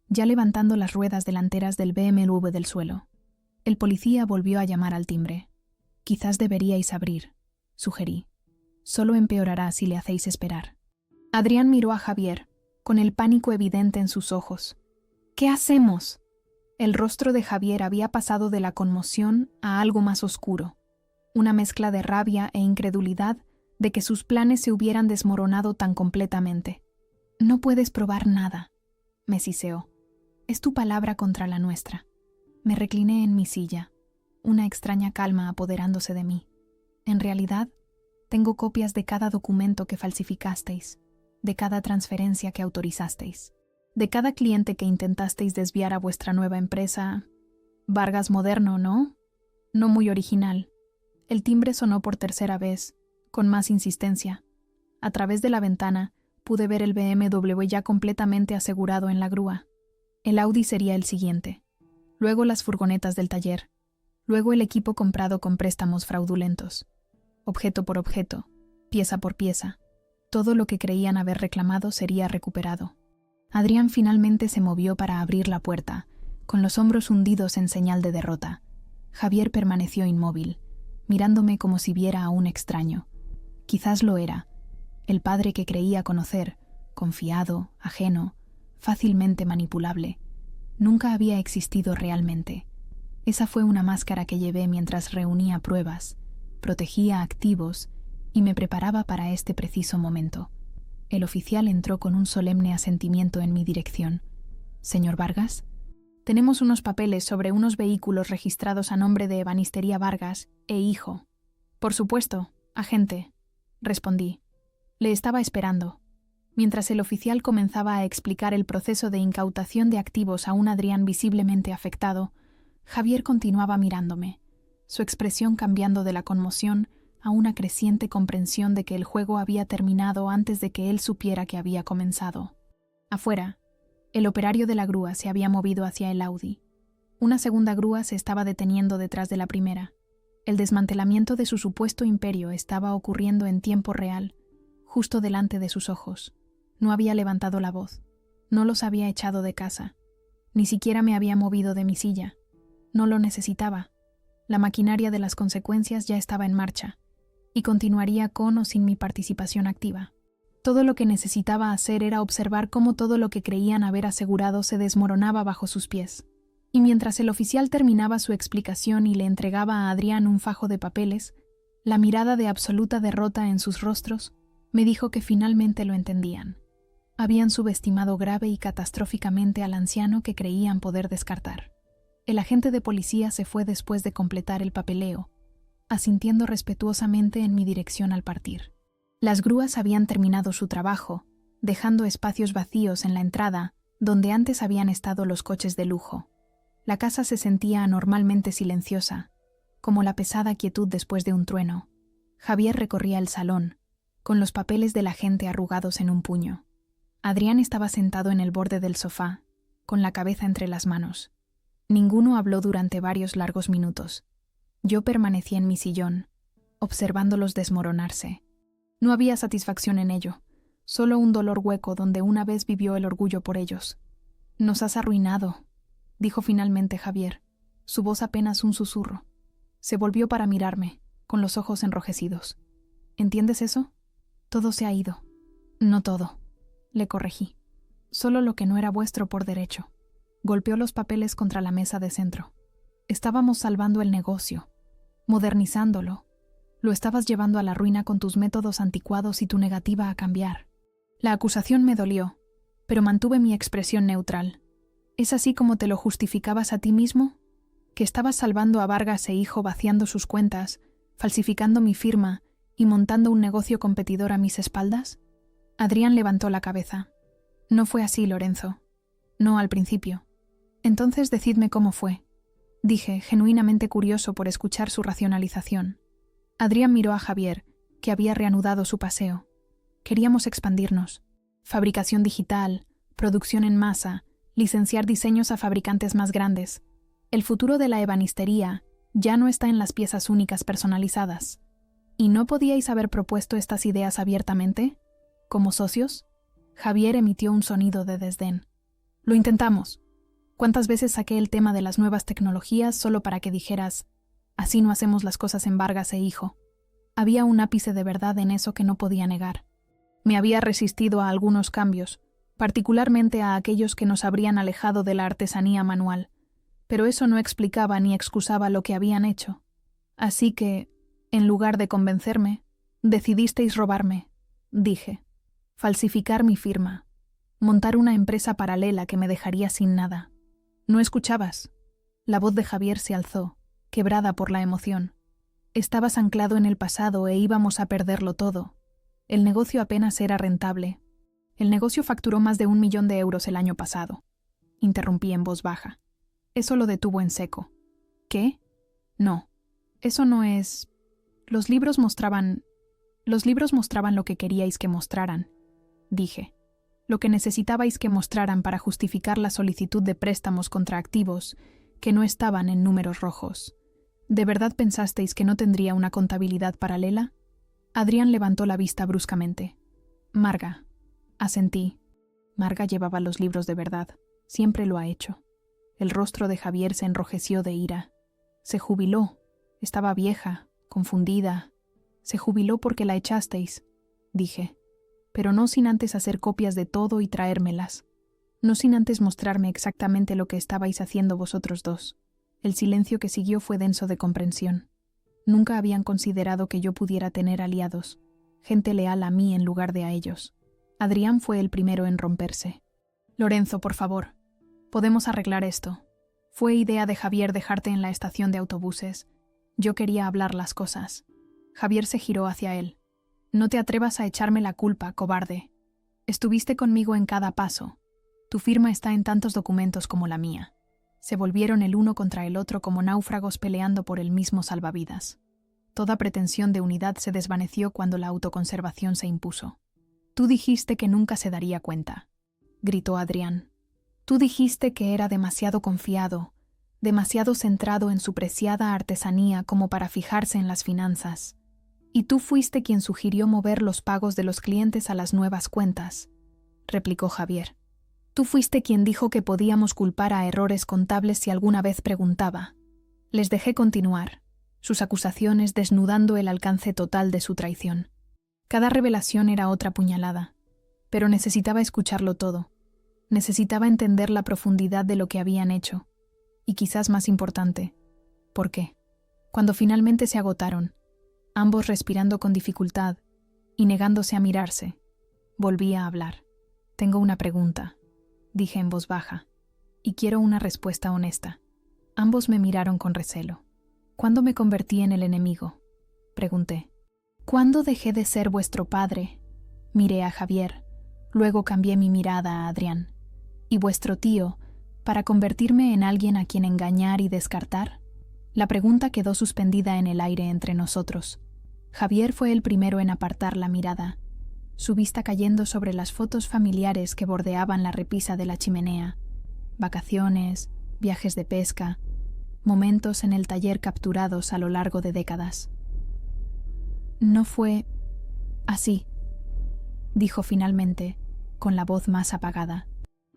Speaker 1: ya levantando las ruedas delanteras del BMW del suelo. El policía volvió a llamar al timbre. Quizás deberíais abrir, sugerí. Solo empeorará si le hacéis esperar. Adrián miró a Javier, con el pánico evidente en sus ojos. ¿Qué hacemos? El rostro de Javier había pasado de la conmoción a algo más oscuro, una mezcla de rabia e incredulidad de que sus planes se hubieran desmoronado tan completamente. No puedes probar nada, me siseó. Es tu palabra contra la nuestra. Me recliné en mi silla, una extraña calma apoderándose de mí. En realidad, tengo copias de cada documento que falsificasteis, de cada transferencia que autorizasteis, de cada cliente que intentasteis desviar a vuestra nueva empresa. Vargas Moderno, ¿no? No muy original. El timbre sonó por tercera vez, con más insistencia. A través de la ventana, pude ver el BMW ya completamente asegurado en la grúa. El Audi sería el siguiente. Luego las furgonetas del taller. Luego el equipo comprado con préstamos fraudulentos. Objeto por objeto, pieza por pieza. Todo lo que creían haber reclamado sería recuperado. Adrián finalmente se movió para abrir la puerta, con los hombros hundidos en señal de derrota. Javier permaneció inmóvil, mirándome como si viera a un extraño. Quizás lo era. El padre que creía conocer, confiado, ajeno, fácilmente manipulable. Nunca había existido realmente. Esa fue una máscara que llevé mientras reunía pruebas, protegía activos y me preparaba para este preciso momento. El oficial entró con un solemne asentimiento en mi dirección. «Señor Vargas, tenemos unos papeles sobre unos vehículos registrados a nombre de Ebanistería Vargas e hijo». «Por supuesto, agente», respondí. Le estaba esperando. Mientras el oficial comenzaba a explicar el proceso de incautación de activos a un Adrián visiblemente afectado, Javier continuaba mirándome, su expresión cambiando de la conmoción a una creciente comprensión de que el juego había terminado antes de que él supiera que había comenzado. Afuera, el operario de la grúa se había movido hacia el Audi. Una segunda grúa se estaba deteniendo detrás de la primera. El desmantelamiento de su supuesto imperio estaba ocurriendo en tiempo real, justo delante de sus ojos. No había levantado la voz. No los había echado de casa. Ni siquiera me había movido de mi silla. No lo necesitaba. La maquinaria de las consecuencias ya estaba en marcha, y continuaría con o sin mi participación activa. Todo lo que necesitaba hacer era observar cómo todo lo que creían haber asegurado se desmoronaba bajo sus pies. Y mientras el oficial terminaba su explicación y le entregaba a Adrián un fajo de papeles, la mirada de absoluta derrota en sus rostros me dijo que finalmente lo entendían. Habían subestimado grave y catastróficamente al anciano que creían poder descartar. El agente de policía se fue después de completar el papeleo, asintiendo respetuosamente en mi dirección al partir. Las grúas habían terminado su trabajo, dejando espacios vacíos en la entrada donde antes habían estado los coches de lujo. La casa se sentía anormalmente silenciosa, como la pesada quietud después de un trueno. Javier recorría el salón, con los papeles de la gente arrugados en un puño. Adrián estaba sentado en el borde del sofá, con la cabeza entre las manos. Ninguno habló durante varios largos minutos. Yo permanecí en mi sillón, observándolos desmoronarse. No había satisfacción en ello, solo un dolor hueco donde una vez vivió el orgullo por ellos. «Nos has arruinado», dijo finalmente Javier, su voz apenas un susurro. Se volvió para mirarme, con los ojos enrojecidos. «¿Entiendes eso? Todo se ha ido». «No todo», le corregí. «Solo lo que no era vuestro por derecho». Golpeó los papeles contra la mesa de centro. «Estábamos salvando el negocio, modernizándolo. Lo estabas llevando a la ruina con tus métodos anticuados y tu negativa a cambiar». La acusación me dolió, pero mantuve mi expresión neutral. ¿Es así como te lo justificabas a ti mismo? ¿Que estabas salvando a Vargas e hijo vaciando sus cuentas, falsificando mi firma y montando un negocio competidor a mis espaldas? Adrián levantó la cabeza. No fue así, Lorenzo. No al principio. Entonces decidme cómo fue, dije, genuinamente curioso por escuchar su racionalización. Adrián miró a Javier, que había reanudado su paseo. Queríamos expandirnos. Fabricación digital, producción en masa, licenciar diseños a fabricantes más grandes. El futuro de la ebanistería ya no está en las piezas únicas personalizadas. ¿Y no podíais haber propuesto estas ideas abiertamente? ¿Como socios? Javier emitió un sonido de desdén. Lo intentamos. ¿Cuántas veces saqué el tema de las nuevas tecnologías solo para que dijeras, así no hacemos las cosas en Vargas e hijo? Había un ápice de verdad en eso que no podía negar. Me había resistido a algunos cambios, particularmente a aquellos que nos habrían alejado de la artesanía manual, pero eso no explicaba ni excusaba lo que habían hecho. Así que, en lugar de convencerme, decidisteis robarme, dije, falsificar mi firma, montar una empresa paralela que me dejaría sin nada. No escuchabas. La voz de Javier se alzó, quebrada por la emoción. Estabas anclado en el pasado e íbamos a perderlo todo. El negocio apenas era rentable. El negocio facturó más de 1 millón de euros el año pasado. Interrumpí en voz baja. Eso lo detuvo en seco. ¿Qué? No. Eso no es... Los libros mostraban lo que queríais que mostraran, dije. Lo que necesitabais que mostraran para justificar la solicitud de préstamos contra activos que no estaban en números rojos. ¿De verdad pensasteis que no tendría una contabilidad paralela? Adrián levantó la vista bruscamente. Marga. Asentí. Marga llevaba los libros de verdad. Siempre lo ha hecho. El rostro de Javier se enrojeció de ira. Se jubiló. Estaba vieja, confundida. Se jubiló porque la echasteis, dije. Pero no sin antes hacer copias de todo y traérmelas. No sin antes mostrarme exactamente lo que estabais haciendo vosotros dos. El silencio que siguió fue denso de comprensión. Nunca habían considerado que yo pudiera tener aliados, gente leal a mí en lugar de a ellos. Adrián fue el primero en romperse. Lorenzo, por favor, podemos arreglar esto. Fue idea de Javier dejarte en la estación de autobuses. Yo quería hablar las cosas. Javier se giró hacia él. No te atrevas a echarme la culpa, cobarde. Estuviste conmigo en cada paso. Tu firma está en tantos documentos como la mía. Se volvieron el uno contra el otro como náufragos peleando por el mismo salvavidas. Toda pretensión de unidad se desvaneció cuando la autoconservación se impuso. Tú dijiste que nunca se daría cuenta, gritó Adrián. Tú dijiste que era demasiado confiado, demasiado centrado en su preciada artesanía como para fijarse en las finanzas. Y tú fuiste quien sugirió mover los pagos de los clientes a las nuevas cuentas, replicó Javier. Tú fuiste quien dijo que podíamos culpar a errores contables si alguna vez preguntaba. Les dejé continuar, sus acusaciones desnudando el alcance total de su traición. Cada revelación era otra puñalada, pero necesitaba escucharlo todo. Necesitaba entender la profundidad de lo que habían hecho. Y quizás más importante, ¿por qué? Cuando finalmente se agotaron, ambos respirando con dificultad y negándose a mirarse, volví a hablar. Tengo una pregunta, dije en voz baja, y quiero una respuesta honesta. Ambos me miraron con recelo. ¿Cuándo me convertí en el enemigo?, pregunté. ¿Cuándo dejé de ser vuestro padre? Miré a Javier, luego cambié mi mirada a Adrián. ¿Y vuestro tío, para convertirme en alguien a quien engañar y descartar? La pregunta quedó suspendida en el aire entre nosotros. Javier fue el primero en apartar la mirada, su vista cayendo sobre las fotos familiares que bordeaban la repisa de la chimenea. Vacaciones, viajes de pesca, momentos en el taller capturados a lo largo de décadas. No fue así, dijo finalmente, con la voz más apagada.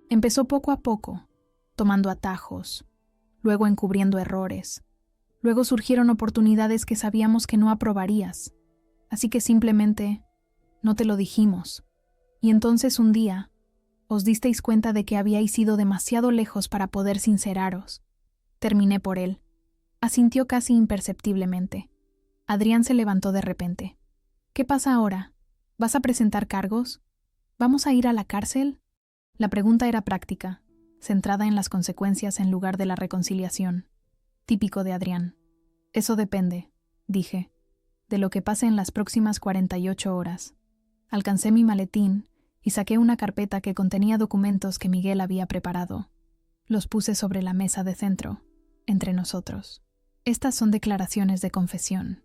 Speaker 1: Empezó poco a poco, tomando atajos, luego encubriendo errores. Luego surgieron oportunidades que sabíamos que no aprobarías, así que simplemente no te lo dijimos. Y entonces un día os disteis cuenta de que habíais ido demasiado lejos para poder sinceraros. Terminé por él. Asintió casi imperceptiblemente. Adrián se levantó de repente. ¿Qué pasa ahora? ¿Vas a presentar cargos? ¿Vamos a ir a la cárcel? La pregunta era práctica, centrada en las consecuencias en lugar de la reconciliación. Típico de Adrián. Eso depende, dije, de lo que pase en las próximas 48 horas. Alcancé mi maletín y saqué una carpeta que contenía documentos que Miguel había preparado. Los puse sobre la mesa de centro, entre nosotros. Estas son declaraciones de confesión.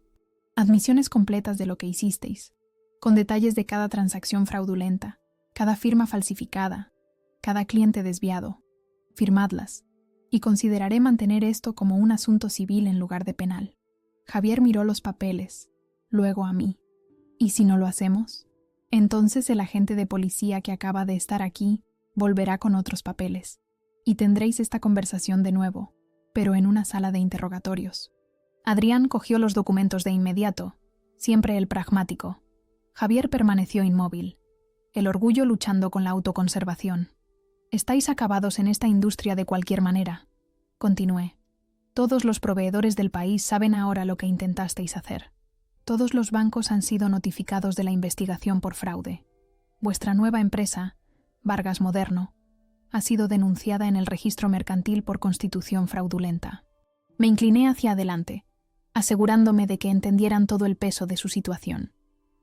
Speaker 1: Admisiones completas de lo que hicisteis, con detalles de cada transacción fraudulenta, cada firma falsificada, cada cliente desviado. Firmadlas, y consideraré mantener esto como un asunto civil en lugar de penal. Javier miró los papeles, luego a mí. ¿Y si no lo hacemos? Entonces el agente de policía que acaba de estar aquí volverá con otros papeles, y tendréis esta conversación de nuevo, pero en una sala de interrogatorios. Adrián cogió los documentos de inmediato, siempre el pragmático. Javier permaneció inmóvil, el orgullo luchando con la autoconservación. Estáis acabados en esta industria de cualquier manera, continué. Todos los proveedores del país saben ahora lo que intentasteis hacer. Todos los bancos han sido notificados de la investigación por fraude. Vuestra nueva empresa, Vargas Moderno, ha sido denunciada en el registro mercantil por constitución fraudulenta. Me incliné hacia adelante, asegurándome de que entendieran todo el peso de su situación.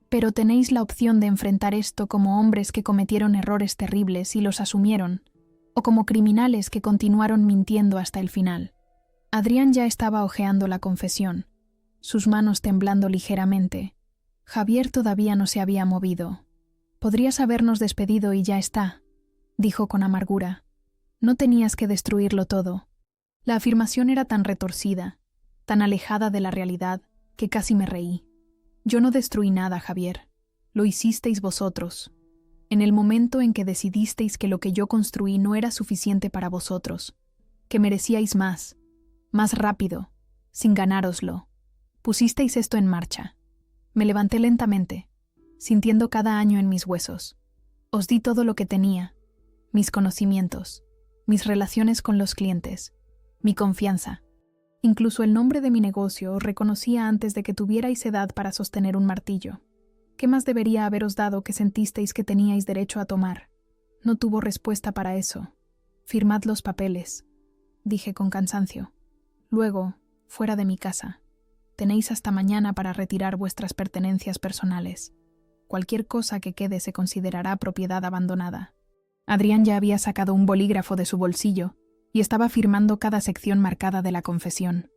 Speaker 1: Pero tenéis la opción de enfrentar esto como hombres que cometieron errores terribles y los asumieron, o como criminales que continuaron mintiendo hasta el final. Adrián ya estaba hojeando la confesión, sus manos temblando ligeramente. Javier todavía no se había movido. Podrías habernos despedido y ya está, dijo con amargura. No tenías que destruirlo todo. La afirmación era tan retorcida, tan alejada de la realidad, que casi me reí. Yo no destruí nada, Javier. Lo hicisteis vosotros. En el momento en que decidisteis que lo que yo construí no era suficiente para vosotros, que merecíais más rápido, sin ganároslo, pusisteis esto en marcha. Me levanté lentamente, sintiendo cada año en mis huesos. Os di todo lo que tenía, mis conocimientos, mis relaciones con los clientes, mi confianza. Incluso el nombre de mi negocio os reconocía antes de que tuvierais edad para sostener un martillo. ¿Qué más debería haberos dado que sentisteis que teníais derecho a tomar? No tuvo respuesta para eso. Firmad los papeles, dije con cansancio. Luego, fuera de mi casa. Tenéis hasta mañana para retirar vuestras pertenencias personales. Cualquier cosa que quede se considerará propiedad abandonada. Adrián ya había sacado un bolígrafo de su bolsillo y estaba firmando cada sección marcada de la confesión.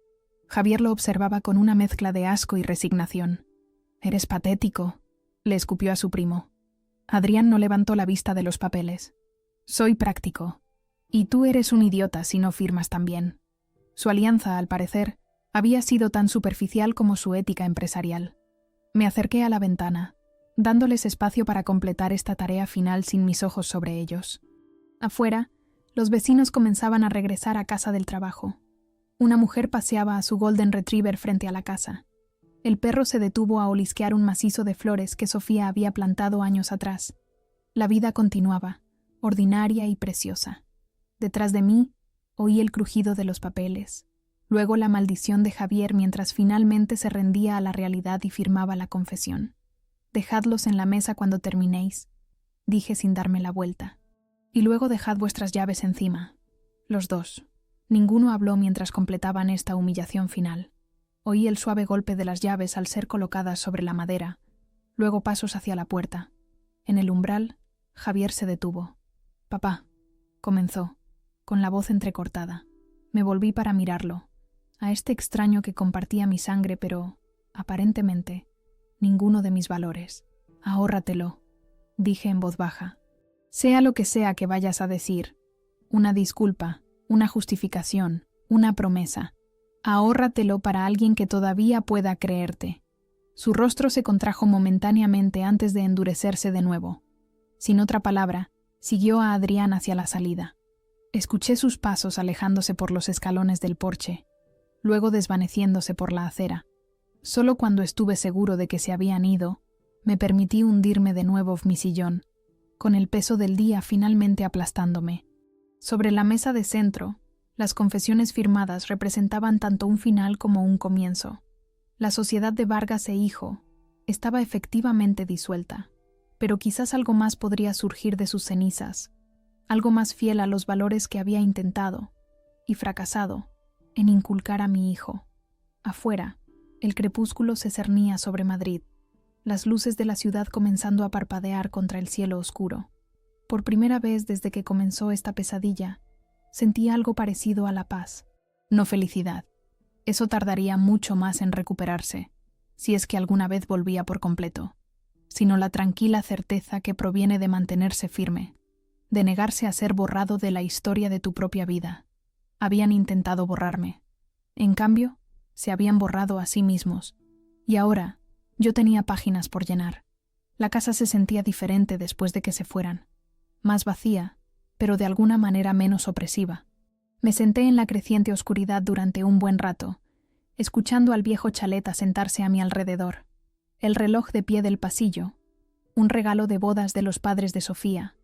Speaker 1: Javier lo observaba con una mezcla de asco y resignación. «Eres patético», le escupió a su primo. Adrián no levantó la vista de los papeles. «Soy práctico. Y tú eres un idiota si no firmas también». Su alianza, al parecer, había sido tan superficial como su ética empresarial. Me acerqué a la ventana, dándoles espacio para completar esta tarea final sin mis ojos sobre ellos. Afuera, los vecinos comenzaban a regresar a casa del trabajo. Una mujer paseaba a su Golden Retriever frente a la casa. El perro se detuvo a olisquear un macizo de flores que Sofía había plantado años atrás. La vida continuaba, ordinaria y preciosa. Detrás de mí, oí el crujido de los papeles, luego la maldición de Javier mientras finalmente se rendía a la realidad y firmaba la confesión. «Dejadlos en la mesa cuando terminéis», dije sin darme la vuelta. «Y luego dejad vuestras llaves encima. Los dos. Ninguno habló mientras completaban esta humillación final. Oí el suave golpe de las llaves al ser colocadas sobre la madera, luego pasos hacia la puerta. En el umbral, Javier se detuvo. «Papá», comenzó, con la voz entrecortada. Me volví para mirarlo, a este extraño que compartía mi sangre, pero, aparentemente, ninguno de mis valores. «Ahórratelo», dije en voz baja. «Sea lo que sea que vayas a decir, una disculpa, una justificación, una promesa. Ahórratelo para alguien que todavía pueda creerte». Su rostro se contrajo momentáneamente antes de endurecerse de nuevo. Sin otra palabra, siguió a Adrián hacia la salida. Escuché sus pasos alejándose por los escalones del porche, luego desvaneciéndose por la acera. Solo cuando estuve seguro de que se habían ido, me permití hundirme de nuevo en mi sillón, con el peso del día finalmente aplastándome. Sobre la mesa de centro, las confesiones firmadas representaban tanto un final como un comienzo. La sociedad de Vargas e hijo estaba efectivamente disuelta, pero quizás algo más podría surgir de sus cenizas, algo más fiel a los valores que había intentado y fracasado en inculcar a mi hijo. Afuera, el crepúsculo se cernía sobre Madrid, las luces de la ciudad comenzando a parpadear contra el cielo oscuro. Por primera vez desde que comenzó esta pesadilla, sentí algo parecido a la paz, no felicidad. Eso tardaría mucho más en recuperarse, si es que alguna vez volvía por completo, sino la tranquila certeza que proviene de mantenerse firme, de negarse a ser borrado de la historia de tu propia vida. Habían intentado borrarme. En cambio, se habían borrado a sí mismos, y ahora yo tenía páginas por llenar. La casa se sentía diferente después de que se fueran, más vacía, pero de alguna manera menos opresiva. Me senté en la creciente oscuridad durante un buen rato, escuchando al viejo chalet sentarse a mi alrededor. El reloj de pie del pasillo, un regalo de bodas de los padres de Sofía,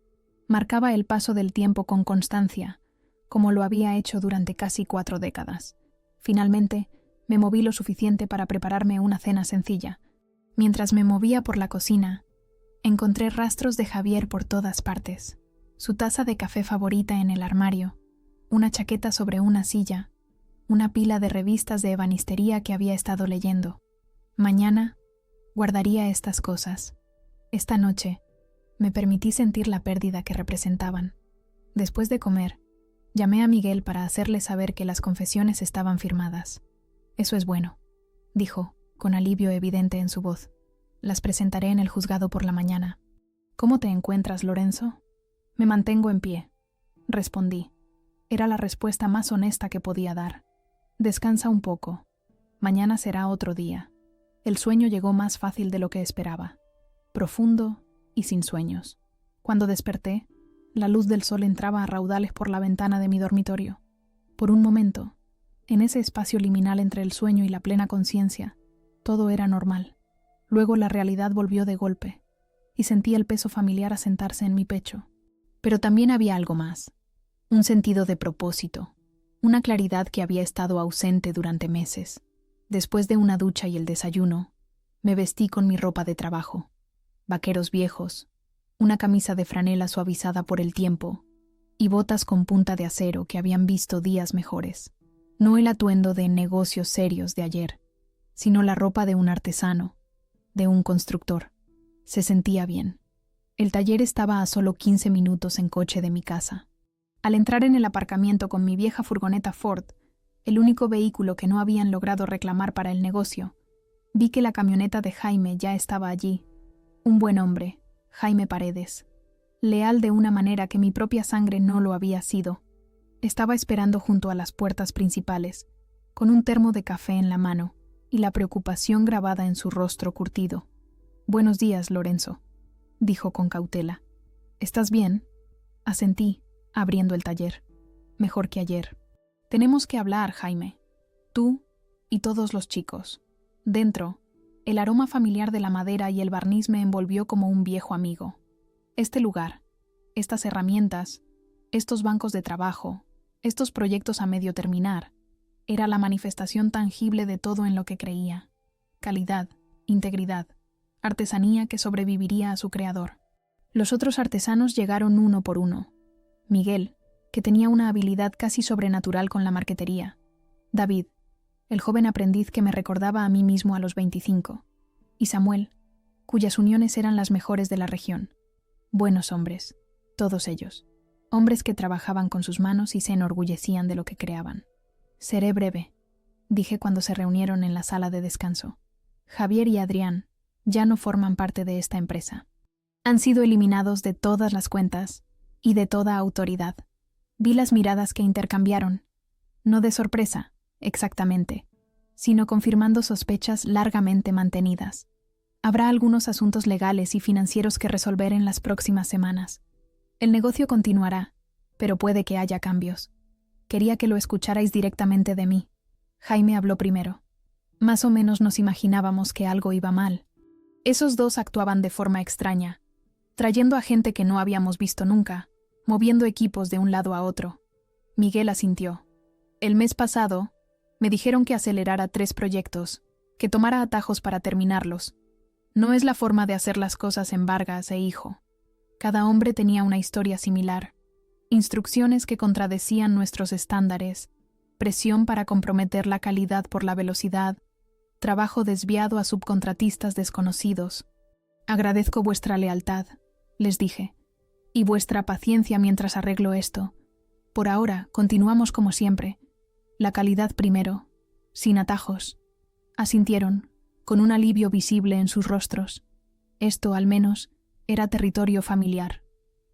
Speaker 1: marcaba el paso del tiempo con constancia, como lo había hecho durante casi 4 décadas. Finalmente, me moví lo suficiente para prepararme una cena sencilla. Mientras me movía por la cocina, encontré rastros de Javier por todas partes. Su taza de café favorita en el armario, una chaqueta sobre una silla, una pila de revistas de ebanistería que había estado leyendo. Mañana guardaría estas cosas. Esta noche me permití sentir la pérdida que representaban. Después de comer, llamé a Miguel para hacerle saber que las confesiones estaban firmadas. «Eso es bueno», dijo, con alivio evidente en su voz. «Las presentaré en el juzgado por la mañana». «¿Cómo te encuentras, Lorenzo?» «Me mantengo en pie», respondí. Era la respuesta más honesta que podía dar. «Descansa un poco. Mañana será otro día». El sueño llegó más fácil de lo que esperaba, profundo y sin sueños. Cuando desperté, la luz del sol entraba a raudales por la ventana de mi dormitorio. Por un momento, en ese espacio liminal entre el sueño y la plena conciencia, todo era normal. Luego la realidad volvió de golpe, y sentí el peso familiar asentarse en mi pecho. Pero también había algo más, un sentido de propósito, una claridad que había estado ausente durante meses. Después de una ducha y el desayuno, me vestí con mi ropa de trabajo, vaqueros viejos, una camisa de franela suavizada por el tiempo y botas con punta de acero que habían visto días mejores. No el atuendo de negocios serios de ayer, sino la ropa de un artesano, de un constructor. Se sentía bien. El taller estaba a solo 15 minutos en coche de mi casa. Al entrar en el aparcamiento con mi vieja furgoneta Ford, el único vehículo que no habían logrado reclamar para el negocio, vi que la camioneta de Jaime ya estaba allí. Un buen hombre, Jaime Paredes, leal de una manera que mi propia sangre no lo había sido. Estaba esperando junto a las puertas principales, con un termo de café en la mano y la preocupación grabada en su rostro curtido. «Buenos días, Lorenzo», dijo con cautela. «¿Estás bien?» Asentí, abriendo el taller. «Mejor que ayer». «Tenemos que hablar, Jaime. Tú y todos los chicos». Dentro, el aroma familiar de la madera y el barniz me envolvió como un viejo amigo. Este lugar, estas herramientas, estos bancos de trabajo, estos proyectos a medio terminar, era la manifestación tangible de todo en lo que creía. Calidad, integridad, artesanía que sobreviviría a su creador. Los otros artesanos llegaron uno por uno. Miguel, que tenía una habilidad casi sobrenatural con la marquetería. David, el joven aprendiz que me recordaba a mí mismo a los 25. Y Samuel, cuyas uniones eran las mejores de la región. Buenos hombres, todos ellos. Hombres que trabajaban con sus manos y se enorgullecían de lo que creaban. Seré breve, dije cuando se reunieron en la sala de descanso. Javier y Adrián ya no forman parte de esta empresa. Han sido eliminados de todas las cuentas y de toda autoridad. Vi las miradas que intercambiaron, no de sorpresa, exactamente, sino confirmando sospechas largamente mantenidas. Habrá algunos asuntos legales y financieros que resolver en las próximas semanas. El negocio continuará, pero puede que haya cambios. Quería que lo escucharais directamente de mí. Jaime habló primero. Más o menos nos imaginábamos que algo iba mal. Esos dos actuaban de forma extraña, trayendo a gente que no habíamos visto nunca, moviendo equipos de un lado a otro. Miguel asintió. El mes pasado, me dijeron que acelerara 3 proyectos, que tomara atajos para terminarlos. No es la forma de hacer las cosas en Vargas e Hijo. Cada hombre tenía una historia similar. Instrucciones que contradecían nuestros estándares, presión para comprometer la calidad por la velocidad, trabajo desviado a subcontratistas desconocidos. Agradezco vuestra lealtad, les dije, y vuestra paciencia mientras arreglo esto. Por ahora, continuamos como siempre. La calidad primero, sin atajos. Asintieron, con un alivio visible en sus rostros. Esto, al menos, era territorio familiar.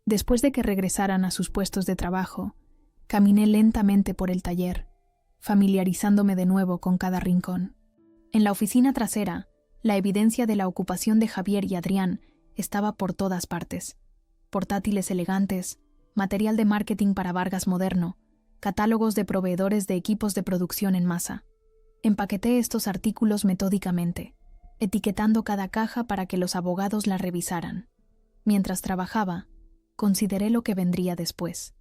Speaker 1: Después de que regresaran a sus puestos de trabajo, caminé lentamente por el taller, familiarizándome de nuevo con cada rincón. En la oficina trasera, la evidencia de la ocupación de Javier y Adrián estaba por todas partes. Portátiles elegantes, material de marketing para Vargas moderno, catálogos de proveedores de equipos de producción en masa. Empaqueté estos artículos metódicamente, etiquetando cada caja para que los abogados la revisaran. Mientras trabajaba, consideré lo que vendría después,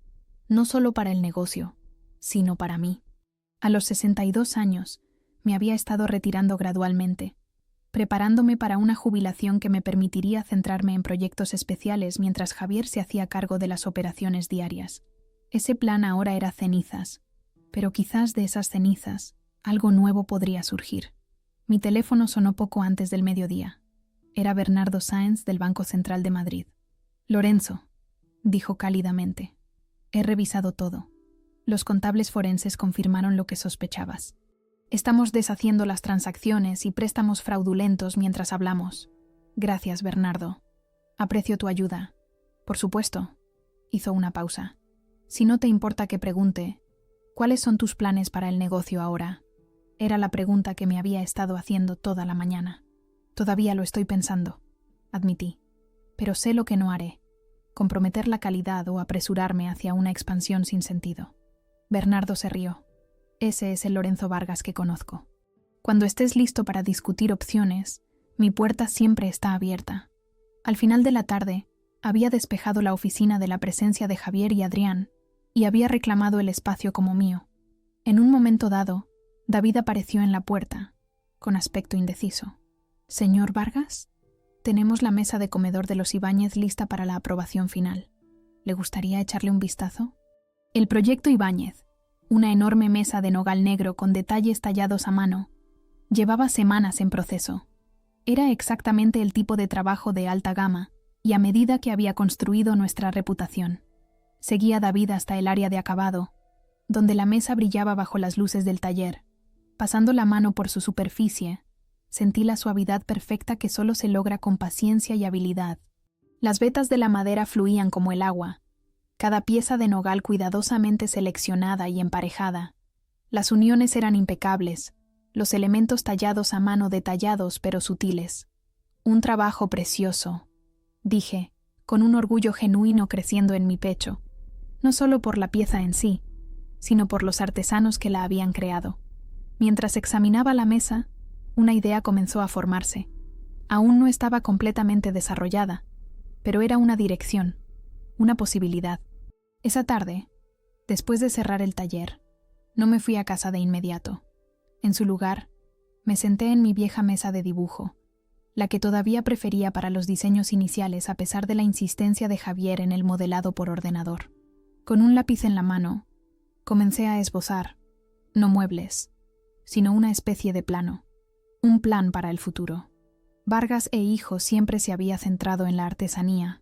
Speaker 1: no solo para el negocio, sino para mí. A los 62 años, me había estado retirando gradualmente, preparándome para una jubilación que me permitiría centrarme en proyectos especiales mientras Javier se hacía cargo de las operaciones diarias. Ese plan ahora era cenizas, pero quizás de esas cenizas algo nuevo podría surgir. Mi teléfono sonó poco antes del mediodía. Era Bernardo Sáenz del Banco Central de Madrid. Lorenzo, dijo cálidamente, he revisado todo. Los contables forenses confirmaron lo que sospechabas. Estamos deshaciendo las transacciones y préstamos fraudulentos mientras hablamos. Gracias, Bernardo. Aprecio tu ayuda. Por supuesto. Hizo una pausa. Si no te importa que pregunte, ¿cuáles son tus planes para el negocio ahora? Era la pregunta que me había estado haciendo toda la mañana. Todavía lo estoy pensando, admití. Pero sé lo que no haré. Comprometer la calidad o apresurarme hacia una expansión sin sentido. Bernardo se rió. Ese es el Lorenzo Vargas que conozco. Cuando estés listo para discutir opciones, mi puerta siempre está abierta. Al final de la tarde, había despejado la oficina de la presencia de Javier y Adrián y había reclamado el espacio como mío. En un momento dado, David apareció en la puerta, con aspecto indeciso. «¿Señor Vargas? Tenemos la mesa de comedor de los Ibáñez lista para la aprobación final. ¿Le gustaría echarle un vistazo?» El proyecto Ibáñez, una enorme mesa de nogal negro con detalles tallados a mano, llevaba semanas en proceso. Era exactamente el tipo de trabajo de alta gama y a medida que había construido nuestra reputación. Seguí a David hasta el área de acabado, donde la mesa brillaba bajo las luces del taller. Pasando la mano por su superficie, sentí la suavidad perfecta que solo se logra con paciencia y habilidad. Las vetas de la madera fluían como el agua, cada pieza de nogal cuidadosamente seleccionada y emparejada. Las uniones eran impecables, los elementos tallados a mano detallados pero sutiles. Un trabajo precioso, dije, con un orgullo genuino creciendo en mi pecho, no solo por la pieza en sí, sino por los artesanos que la habían creado. Mientras examinaba la mesa, una idea comenzó a formarse. Aún no estaba completamente desarrollada, pero era una dirección, una posibilidad. Esa tarde, después de cerrar el taller, no me fui a casa de inmediato. En su lugar, me senté en mi vieja mesa de dibujo, la que todavía prefería para los diseños iniciales a pesar de la insistencia de Javier en el modelado por ordenador. Con un lápiz en la mano, comencé a esbozar, no muebles, sino una especie de plano, un plan para el futuro. Vargas e hijo siempre se había centrado en la artesanía,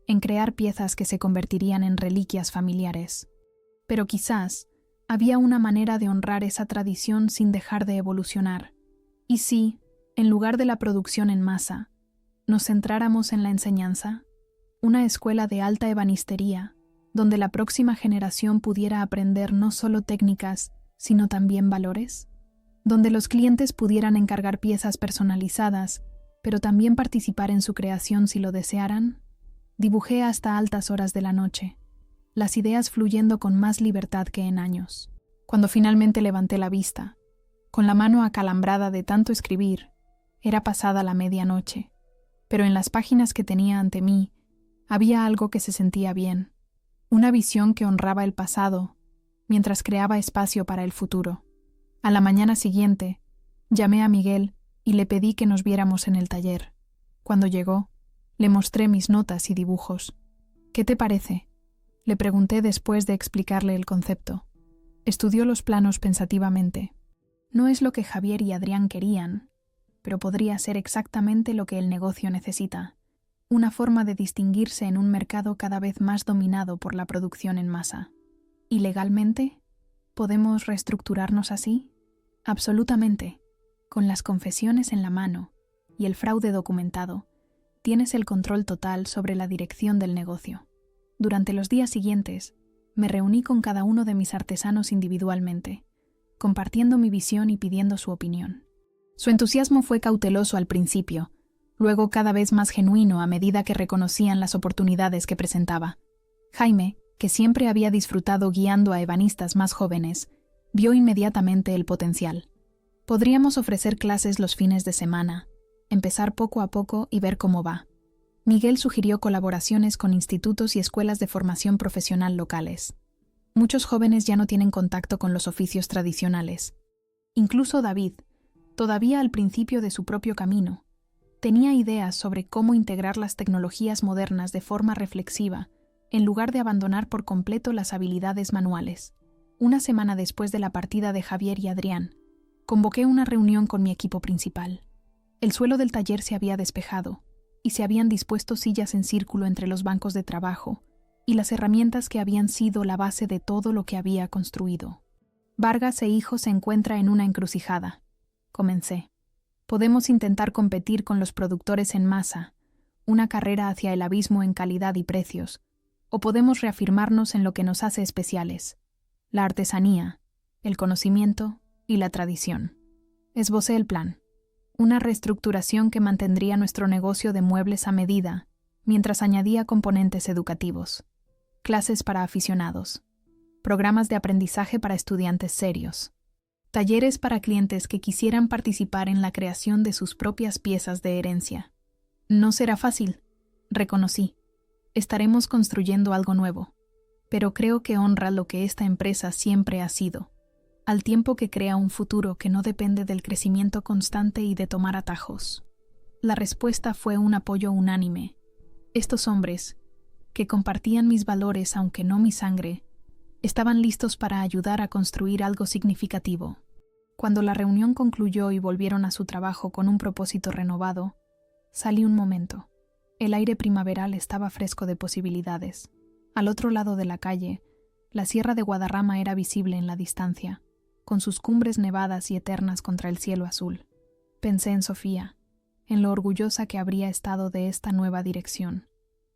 Speaker 1: en crear piezas que se convertirían en reliquias familiares. Pero quizás había una manera de honrar esa tradición sin dejar de evolucionar. Y si, en lugar de la producción en masa, nos centráramos en la enseñanza, una escuela de alta ebanistería, donde la próxima generación pudiera aprender no solo técnicas, sino también valores, donde los clientes pudieran encargar piezas personalizadas, pero también participar en su creación si lo desearan. Dibujé hasta altas horas de la noche, las ideas fluyendo con más libertad que en años. Cuando finalmente levanté la vista, con la mano acalambrada de tanto escribir, era pasada la medianoche, pero en las páginas que tenía ante mí había algo que se sentía bien, una visión que honraba el pasado mientras creaba espacio para el futuro. A la mañana siguiente, llamé a Miguel y le pedí que nos viéramos en el taller. Cuando llegó, le mostré mis notas y dibujos. «¿Qué te parece?», le pregunté después de explicarle el concepto. Estudió los planos pensativamente. «No es lo que Javier y Adrián querían, pero podría ser exactamente lo que el negocio necesita. Una forma de distinguirse en un mercado cada vez más dominado por la producción en masa. ¿Y legalmente? ¿Podemos reestructurarnos así?». «Absolutamente. Con las confesiones en la mano y el fraude documentado, tienes el control total sobre la dirección del negocio». Durante los días siguientes, me reuní con cada uno de mis artesanos individualmente, compartiendo mi visión y pidiendo su opinión. Su entusiasmo fue cauteloso al principio, luego cada vez más genuino a medida que reconocían las oportunidades que presentaba. Jaime, que siempre había disfrutado guiando a ebanistas más jóvenes, vio inmediatamente el potencial. Podríamos ofrecer clases los fines de semana, empezar poco a poco y ver cómo va. Miguel sugirió colaboraciones con institutos y escuelas de formación profesional locales. Muchos jóvenes ya no tienen contacto con los oficios tradicionales. Incluso David, todavía al principio de su propio camino, tenía ideas sobre cómo integrar las tecnologías modernas de forma reflexiva, en lugar de abandonar por completo las habilidades manuales. Una semana después de la partida de Javier y Adrián, convoqué una reunión con mi equipo principal. El suelo del taller se había despejado, y se habían dispuesto sillas en círculo entre los bancos de trabajo y las herramientas que habían sido la base de todo lo que había construido. «Vargas e hijo se encuentra en una encrucijada», comencé. «Podemos intentar competir con los productores en masa, una carrera hacia el abismo en calidad y precios, o podemos reafirmarnos en lo que nos hace especiales, la artesanía, el conocimiento y la tradición». Esbocé el plan. Una reestructuración que mantendría nuestro negocio de muebles a medida, mientras añadía componentes educativos, clases para aficionados, programas de aprendizaje para estudiantes serios, talleres para clientes que quisieran participar en la creación de sus propias piezas de herencia. «No será fácil», reconocí. «Estaremos construyendo algo nuevo, pero creo que honra lo que esta empresa siempre ha sido, al tiempo que crea un futuro que no depende del crecimiento constante y de tomar atajos». La respuesta fue un apoyo unánime. Estos hombres, que compartían mis valores aunque no mi sangre, estaban listos para ayudar a construir algo significativo. Cuando la reunión concluyó y volvieron a su trabajo con un propósito renovado, salí un momento. El aire primaveral estaba fresco de posibilidades. Al otro lado de la calle, la Sierra de Guadarrama era visible en la distancia, con sus cumbres nevadas y eternas contra el cielo azul. Pensé en Sofía, en lo orgullosa que habría estado de esta nueva dirección,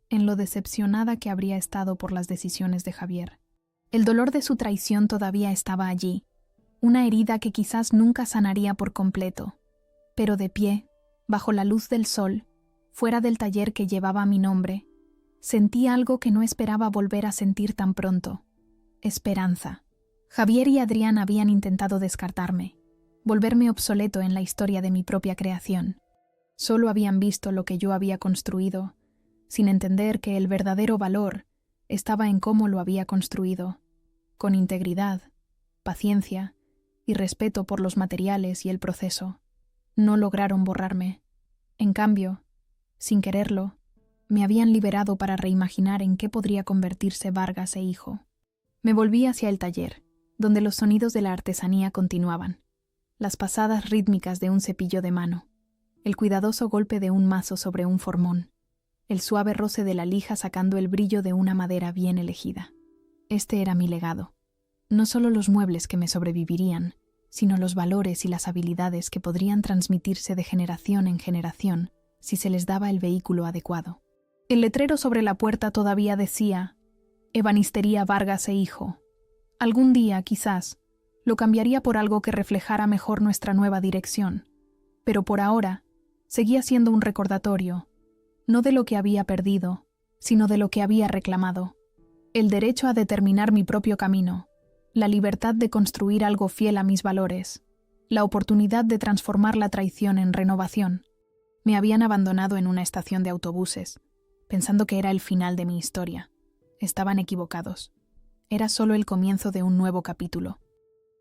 Speaker 1: en lo decepcionada que habría estado por las decisiones de Javier. El dolor de su traición todavía estaba allí, una herida que quizás nunca sanaría por completo, pero de pie, bajo la luz del sol, fuera del taller que llevaba mi nombre, sentí algo que no esperaba volver a sentir tan pronto: esperanza. Javier y Adrián habían intentado descartarme, volverme obsoleto en la historia de mi propia creación. Solo habían visto lo que yo había construido, sin entender que el verdadero valor estaba en cómo lo había construido, con integridad, paciencia y respeto por los materiales y el proceso. No lograron borrarme. En cambio, sin quererlo, me habían liberado para reimaginar en qué podría convertirse Vargas e hijo. Me volví hacia el taller, donde los sonidos de la artesanía continuaban. Las pasadas rítmicas de un cepillo de mano, el cuidadoso golpe de un mazo sobre un formón, el suave roce de la lija sacando el brillo de una madera bien elegida. Este era mi legado. No solo los muebles que me sobrevivirían, sino los valores y las habilidades que podrían transmitirse de generación en generación si se les daba el vehículo adecuado. El letrero sobre la puerta todavía decía: Ebanistería Vargas e Hijo. Algún día, quizás, lo cambiaría por algo que reflejara mejor nuestra nueva dirección, pero por ahora seguía siendo un recordatorio, no de lo que había perdido, sino de lo que había reclamado: el derecho a determinar mi propio camino, la libertad de construir algo fiel a mis valores, la oportunidad de transformar la traición en renovación. Me habían abandonado en una estación de autobuses, pensando que era el final de mi historia. Estaban equivocados. Era solo el comienzo de un nuevo capítulo.